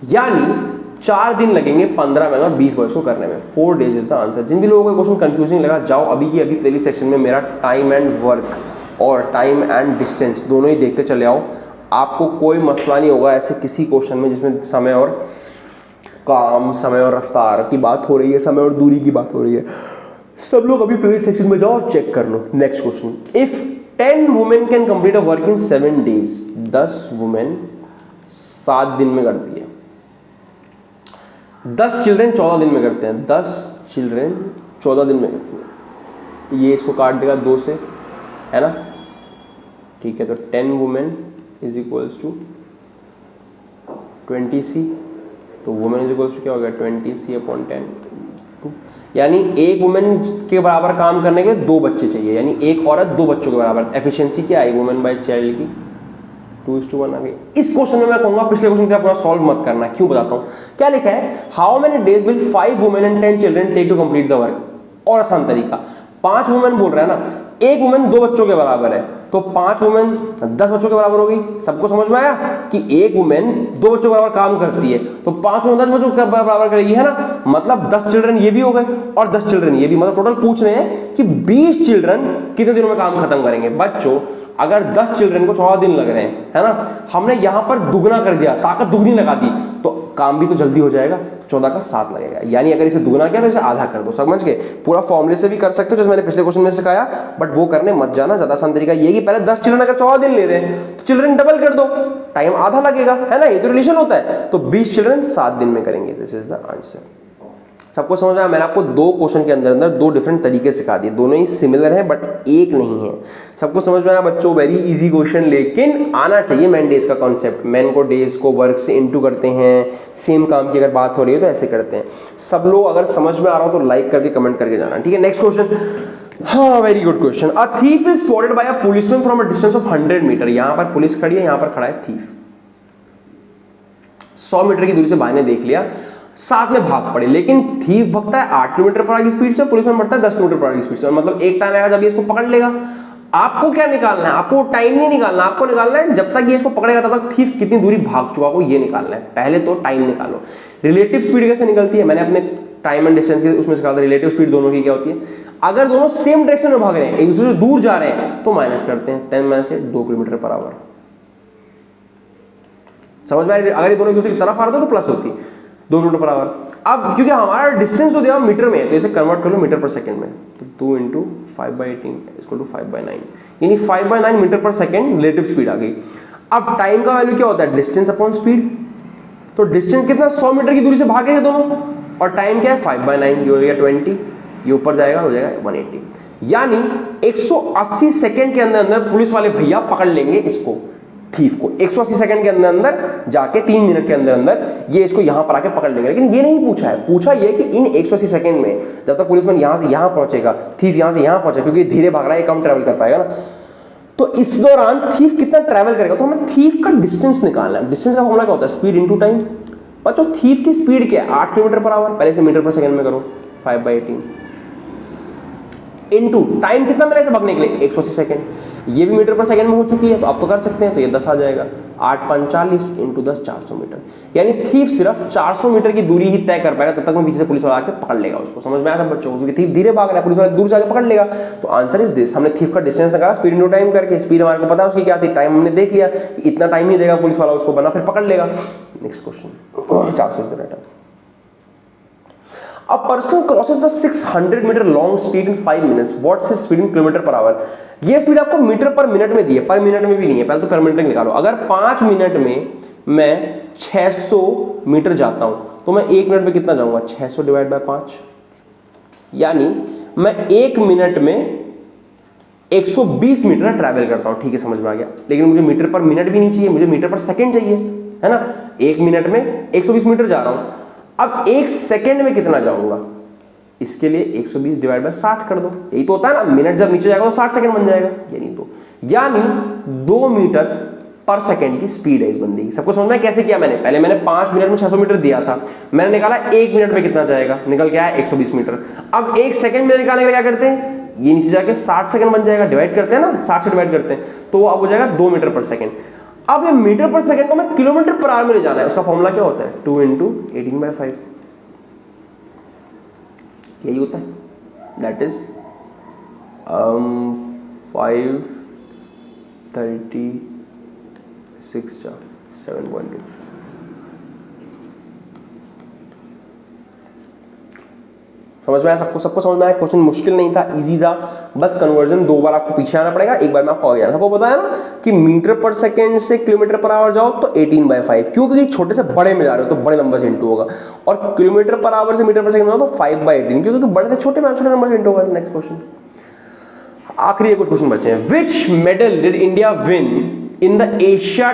A: यानी 4 दिन लगेंगे 15 मैन और 20 बॉयज को करने में। 4 डेज इज द आंसर। जिन भी लोगों को क्वेश्चन कंफ्यूजिंग लगा, जाओ अभी की अभी प्लेलिस्ट सेक्शन में मेरा टाइम एंड वर्क और टाइम एंड डिस्टेंस दोनों ही देखते चले आओ। आपको कोई मसला नहीं होगा ऐसे किसी क्वेश्चन में जिसमें समय और काम, समय और रफ्तार की बात हो रही है, समय और दूरी की बात हो रही है। सब लोग अभी प्लेलिस्ट सेक्शन में जाओ और चेक कर लो। Next question, if 10 women can complete a work in 7 days, 10 women 7 दिन में करती है, 10 चिल्ड्रेन 14 दिन में करते हैं, 10 चिल्ड्रेन 14 दिन में करते हैं। ये इसको काट देगा 2 से, है ना, ठीक है। तो 10 women is equals to 20C, तो वुमेन इज इक्वल्स टू क्या हो गया, 20C अपॉन 10, यानी एक वुमेन के बराबर काम करने के लिए 2 बच्चे चाहिए, यानी एक औरत 2 बच्चों के बराबर। एफिशिएंसी क्या आई वुमेन बाय चाइल्ड की, 2:1 आ गई। इस क्वेश्चन में मैं कहूंगा पिछले क्वेश्चन की तरह पूरा सॉल्व मत करना, क्यों बताता हूं। क्या लिखा है, how many days will 5 women and 10 children take to complete the work. और आसान तरीका, 5 वुमेन बोल रहा है ना, एक वुमेन 2 बच्चों के बराबर है, तो 5 वुमेन 10 बच्चों के बराबर होगी। सबको समझ में आया कि एक वुमेन 2 बच्चों के बराबर काम करती है, तो 5 वुमेन 10 बच्चों के बराबर करेगी, है ना। मतलब 10 चिल्ड्रन ये भी हो गए और 10 चिल्ड्रन ये भी, मतलब टोटल पूछ रहे हैं कि 20 चिल्ड्रन कितने दिनों में काम खत्म करेंगे। बच्चों अगर 10 चिल्ड्रन को 14 दिन लग रहे हैं, है ना, हमने यहां पर दुगना कर दिया, ताकत दुगनी लगा दी, तो काम भी तो जल्दी हो जाएगा। 14 का 7 लगेगा, यानी अगर इसे दुगना किया तो इसे आधा कर दो। समझ गए, पूरा फॉर्मूले से भी कर सकते हो जैसे मैंने पिछले क्वेश्चन में सिखाया, बट वो करने मत जाना। ज्यादा आसान तरीका ये कि पहले 10 चिल्ड्रन अगर 14 दिन ले रहे हैं तो चिल्ड्रन डबल कर दो, टाइम आधा लगेगा, है ना, ये तो रिलेशन होता है। तो 20 चिल्ड्रन 7 दिन में करेंगे। This is the answer. सबको समझ आया। मैंने आपको 2 क्वेश्चन के अंदर 2 डिफरेंट तरीके सिखा दिए, दोनों ही सिमिलर हैं बट एक नहीं है। सबको समझ में आया बच्चों, वेरी इजी क्वेश्चन, लेकिन आना चाहिए मैन डेज का कॉन्सेप्ट। मैन को डेज को वर्क से इनटू करते हैं, सेम काम की अगर बात हो रही है तो ऐसे करते हैं। सब लोग अगर समझ में आ रहा हो तो लाइक करके कमेंट करके जाना, ठीक है। नेक्स्ट क्वेश्चन, हाँ very good question. A thief is spotted by a policeman from a distance of 100 metre. यहां पर पुलिस खड़ी है, यहां पर खड़ा है थीफ। 100 मीटर की दूरी से भाई ने देख लिया, साथ में भाग पड़े, लेकिन थीफ भगता है 8 किलोमीटर पर आवर की स्पीड से, पुलिसमैन बढ़ता है 10 किलोमीटर पर आवर की स्पीड से। मतलब एक टाइम आएगा जब ये इसको पकड़ लेगा। आपको क्या निकालना है, आपको टाइम नहीं निकालना, आपको निकालना है जब तक ये इसको पकड़ेगा तब तक थीफ कितनी दूरी भाग चुका हो, ये निकालना है। पहले तो टाइम निकालो। रिलेटिव स्पीड कैसे निकलती है, मैंने अपने टाइम एंड डिस्टेंस के उसमें सिखा था। रिलेटिव स्पीड दोनों की क्या होती है, अगर दोनों सेम डायरेक्शन में भाग रहे हैं, एक दूसरे से दूर जा रहे हैं, तो माइनस करते हैं 10 में से 2 किलोमीटर पर आवर। समझ में आया। अगर ये दोनों एक दूसरे की तरफ आ रहे थे तो प्लस होती 2 किलोमीटर पर आवर। अब क्योंकि हमारा डिस्टेंस जो दिया मीटर में है, तो इसे कन्वर्ट कर लो मीटर पर सेकंड में, तो 2 इंटू 5/18 इक्वल टू 5/9, यानी 5/9 मीटर पर सेकंड रिलेटिव स्पीड आ गई। अब टाइम का वैल्यू क्या होता है, डिस्टेंस अपॉन स्पीड। तो डिस्टेंस कितना, 100 मीटर की दूरी से भागे थे दोनों, और टाइम क्या है 5/9, ये हो गया 20, ये ऊपर जाएगा हो जाएगा 180, यानी 180 सेकंड के अंदर अंदर पुलिस वाले भैया पकड़ लेंगे इसको, थीफ को। 180 सेकंड के अंदर अंदर जाके 3 मिनट के अंदर अंदर ये इसको यहां पर आके पकड़ लेंगे। लेकिन ये नहीं पूछा है, पूछा ये कि इन 180 सेकंड में जब तक पुलिसमैन यहां से यहां पहुंचेगा, थीफ यहां से यहां पहुंचेगा, क्योंकि धीरे भाग रहा है, कम ट्रेवल कर पाएगा ना, तो इस दौरान थीफ कितना ट्रेवल करेगा। तो हमें थीफ का डिस्टेंस निकालना है। डिस्टेंस का फॉर्मूला क्या होता है, स्पीड इंटू टाइम। बच्चों थीफ की स्पीड क्या है, 8 किलोमीटर पर आवर, पहले से मीटर पर सेकंड में करो, 5/18 इंटू टाइम कितना मिला इसे भागने के लिए, 180 सेकंड। ये भी मीटर पर सेकंड में हो चुकी है, तो आप तो कर सकते हैं, तो ये 10 आ जाएगा, 8×5 = इंटू 10 400 मीटर। यानी थीफ सिर्फ 400 मीटर की दूरी ही तय कर पाएगा, तब तक में पीछे से पुलिस वाला आके पकड़ लेगा उसको। समझ में आया था बच्चों को, क्योंकि थीफ धीरे भाग रहा है, पुलिस वाला दूर से आके पकड़ लेगा। तो आंसर इज दिस। हमने थीफ का डिस्टेंस निकाला स्पीड इंटू टाइम करके। स्पीड हमारे को पता है उसकी क्या थी, टाइम हमने देख लिया कि इतना टाइम ही देगा पुलिस वाला, उसको बना फिर पकड़ लेगा। Next question, 400 is the right answer. A person crosses the 600 metre long street in 5 minutes, what's his speed in kilometre per hour. ये स्पीड आपको मीटर पर मिनट में दी है, पर मिनट में भी नहीं है, पहले तो पर मिनट निकालो। अगर 5 मिनट में मैं 600 मीटर जाता हूं तो मैं 1 मिनट में कितना जाऊंगा, 600 डिवाइड बाय 5, यानी मैं 1 मिनट में 120 मीटर ट्रैवल करता हूं। ठीक है, समझ में आ गया। लेकिन मुझे मीटर पर मिनट भी नहीं चाहिए, मुझे मीटर पर सेकंड चाहिए, है ना। 1 मिनट में 120 मीटर जा रहा हूं। अब 1 सेकंड में कितना जाऊंगा, इसके लिए 120 डिवाइड बाय 60 कर दो। यही तो होता है ना, मिनट जब नीचे जाएगा तो 60 सेकंड बन जाएगा, ये नहीं तो, यानी 2 मीटर पर सेकंड की स्पीड है इस बंदे की। सबको समझ में कैसे किया मैंने, पहले मैंने 5 मिनट में 600 मीटर दिया था, मैंने निकाला 1 मिनट में कितना जाएगा, निकल के आया 120 मीटर। अब 1 सेकंड में निकालने के लिए क्या करते हैं, ये नीचे जाके 60 सेकंड बन जाएगा, डिवाइड करते हैं ना, 60 से डिवाइड करते हैं तो अब हो जाएगा 2 मीटर पर सेकंड। अब ये मीटर पर सेकंड को मैं किलोमीटर पर आवर में ले जाना है, उसका फॉर्मूला क्या होता है, 2 × 18/5, यही होता है, दैट इज 536 7.2। समझ में आया सबको, समझ में आया। क्वेश्चन मुश्किल नहीं था, इजी था, बस कन्वर्जन 2 बार आपको पीछे आना पड़ेगा, एक बार में आपको आ गया। सबको बताया ना कि मीटर पर सेकंड से किलोमीटर पर आवर जाओ तो 18/5, क्योंकि छोटे से बड़े में जा रहे हो तो बड़े नंबर से इंटू होगा, और किलोमीटर पर आवर से मीटर पर सेकंड जाओ तो 5/18, क्योंकि बड़े से छोटे में छोटे नंबर से इंटू होगा। नेक्स्ट क्वेश्चन, आखिरी कुछ क्वेश्चन बचे हैं। विच medal did India win in the Asia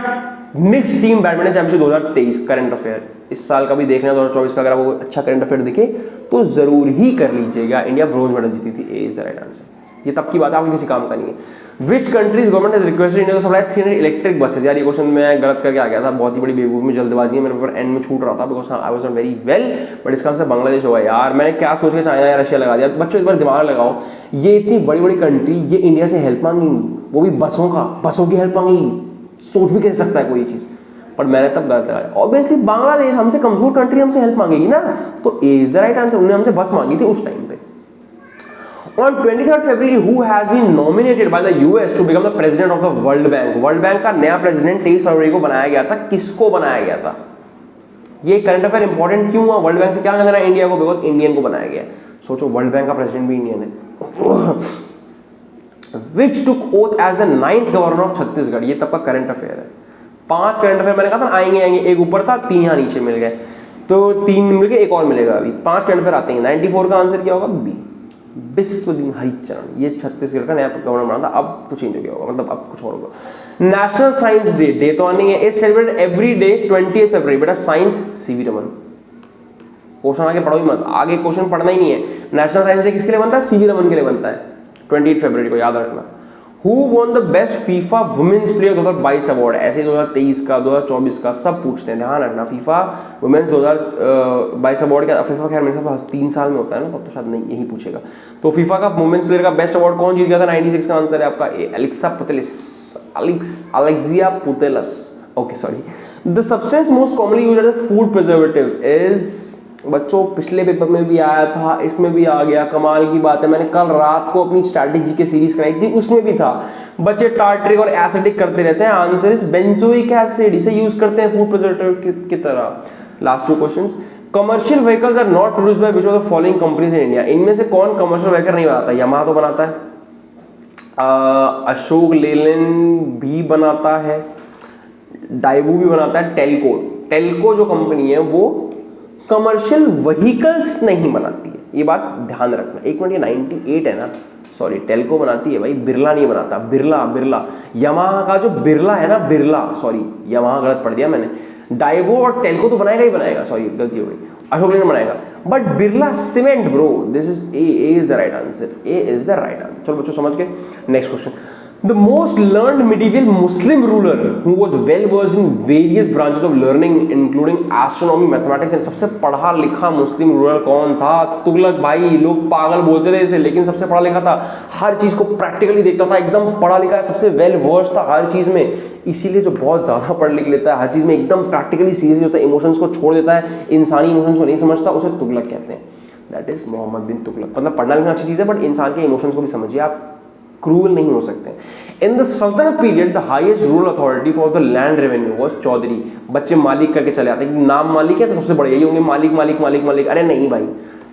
A: mix team badminton championship 2023 current affair. इस साल का भी देखना है 2024 का, अगर आपको अच्छा करंट अफेयर दिखे तो जरूर ही कर लीजिएगा। इंडिया ब्रोंज मेडल जीती थी, ए इज द राइट आंसर। ये तब की बात है, आपको किसी काम का नहीं है। Which country's government has requested India to supply 300 electric buses. यार ये क्वेश्चन मैं गलत करके आ गया था, बहुत ही बड़ी बेवकूफी में, जल्दबाजी है, मेरे पेपर एंड में छूट रहा था because I was not very well, but इसका आंसर बांग्लादेश होगा। यार मैंने क्या सोच के चाइना या रशिया लगा दिया। बच्चों एक बार दिमाग लगाओ, ये इतनी बड़ी बड़ी कंट्री, ये इंडिया से हेल्प मांगेंगी, वो भी बसों की हेल्प मांगेगी, सोच भी कह सकता है कोई चीज, पर मैंने तब गलत लगाया। ऑब्वियसली बांग्लादेश हमसे कमजोर कंट्री, हमसे हेल्प मांगेगी ना, तो ए इज द राइट आंसर। उन्होंने हमसे बस मांगी थी उस टाइम पे। On 23rd February, who has been nominated by the US to become the president of the World Bank? World bank का नया प्रेसिडेंट 23 फरवरी को बनाया गया था। किसको बनाया गया था? ये करंट अफेयर इंपॉर्टेंट क्यों हुआ? वर्ल्ड बैंक से क्या लेना है इंडिया को? बिकॉज इंडियन को बनाया गया। सोचो, वर्ल्ड बैंक का प्रेसिडेंट भी इंडियन है। Which took oath as the 9th governor of Chhattisgarh? ये तब का करंट अफेयर है। 5 करंट अफेयर मैंने कहा था आएंगे, एक ऊपर था, 3 यहाँ नीचे मिल गए, तो 3 मिल गए, एक और मिलेगा। अभी 5 करंट अफेयर आते हैं। 94 का आंसर क्या होगा? बी, विश्वदिन हरिचरण। ये छत्तीसगढ़ का नया गवर्नर बना था, अब तो चेंज हो गया होगा, मतलब अब कुछ और होगा। नेशनल साइंस डे, डे तो नहीं है, इज सेलिब्रेटेड एवरी डे 20 फरवरी। बेटा साइंस सीवी रमन। क्वेश्चन आगे पढ़ो ही मत, आगे क्वेश्चन पढ़ना ही नहीं है। नेशनल साइंस डे किसके लिए बनता है? सीवी रमन के लिए बनता है, 28 फरवरी को, याद रखना। Who won the best FIFA Women's Player 2022 award? ऐसे 2023 का, 2024 का सब पूछते हैं, ध्यान रखना। FIFA वुमेन्स 2022 अवार्ड का, FIFA खैर मेरे साथ 3 साल में होता है ना, तब तो शायद नहीं यही पूछेगा। तो FIFA का वुमेन्स प्लेयर का बेस्ट अवार्ड कौन जीत गया था? 96 का आंसर है आपका A, Alexia Putellas. Okay sorry. The substance most commonly used as food preservative is, बच्चों पिछले पेपर में भी आया था, इसमें भी आ गया, कमाल की बात है। मैंने कल रात को अपनी स्ट्रैटेजी की सीरीज कराई थी, उसमें भी था। बच्चे टार्ट्रिक और एसिडिक करते रहते हैं, आंसर इज बेंजोइक एसिड। इसे यूज करते हैं फूड प्रिजर्वेटिव की तरह। Last 2 questions. Commercial vehicles are not produced by which of the following companies in India? इनमें से कौन कमर्शियल व्हीकल नहीं बनाता? यामाहा तो बनाता है, अशोक लेलैंड भी बनाता है, डाइवू भी बनाता है, टेल्को जो कंपनी है वो कमर्शियल व्हीकल्स नहीं बनाती है, ये बात ध्यान रखना। 1 मिनट, ये 98 है ना, सॉरी, टेल्को बनाती है भाई, बिरला नहीं बनाता। बिरला यामाहा का जो बिरला है ना, बिरला, सॉरी यामाहा गलत पढ़ दिया मैंने। डाइवो और टेल्को तो बनाएगा ही बनाएगा, सॉरी गलती हो गई, अशोक लेलैंड बनाएगा, but Birla cement bro, this is a is the right answer, A is the right answer. चलो बच्चों समझ गए। Next question. The most learned medieval Muslim ruler who was well versed in various branches of learning including astronomy, mathematics and सबसे पढ़ा लिखा मुस्लिम ruler कौन था? तुगलक भाई। लोग पागल बोलते थे इसे, लेकिन सबसे पढ़ा लिखा था, हर चीज को प्रैक्टिकली देखता था, एकदम पढ़ा लिखा, सबसे वेल वर्स्ड था हर चीज में। इसीलिए जो बहुत ज्यादा पढ़ लिख लेता है, हर चीज में एकदम प्रैक्टिकली सीरियस होता है, इमोशंस को छोड़ देता है, इंसानी इमोशंस को नहीं समझता, उसे तुगलक कहते हैं। दैट इज मोहम्मद बिन तुगलक। मतलब पढ़ना लिखना अच्छी चीज है, बट इंसान के इमोशंस को भी समझिए आप, क्रूअल नहीं हो सकते। In the sultanate period the highest rural authority for the land revenue was Chaudhari. बच्चे मालिक करके चले आते हैं, नाम मालिक है तो सबसे बड़े यही होंगे, मालिक मालिक मालिक मालिक। अरे नहीं भाई,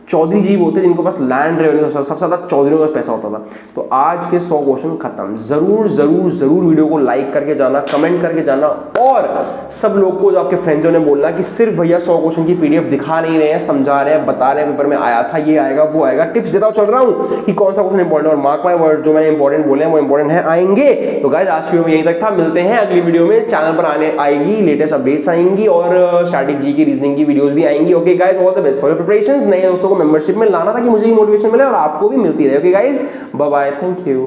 A: चौधरी जी होते जिनके पास लैंड रेवेन्यू सबसे ज्यादा चौधरी का पैसा होता था। तो आज के 100 क्वेश्चन खत्म। जरूर जरूर जरूर वीडियो को लाइक करके जाना, कमेंट करके जाना, और सब लोग को जो आपके फ्रेंड्सों ने बोलना कि सिर्फ भैया 100 क्वेश्चन की पीडीएफ दिखा नहीं रहे हैं, समझा रहे हैं, बता रहे हैं, पेपर में आया था, ये आएगा वो आएगा, टिप्स देता चल रहा हूं कि कौन सा क्वेश्चन इंपॉर्टेंट, और मार्क माय वर्ड जो मैंने इंपॉर्टेंट बोले हैं वो इंपॉर्टेंट है, आएंगे। तो गाइस आज की वीडियो में यहीं तक था, मिलते हैं अगली वीडियो में। चैनल पर आने आएगी लेटेस्ट अपडेट्स आएंगी और स्टैटिक जी की रीजनिंग की वीडियोस भी आएंगी। Okay guys, all the best for your preparations. नए दोस्तों को मेंबरशिप में लाना था कि मुझे ही मोटिवेशन मिले और आपको भी मिलती रहे। Okay guys, bye bye, thank you.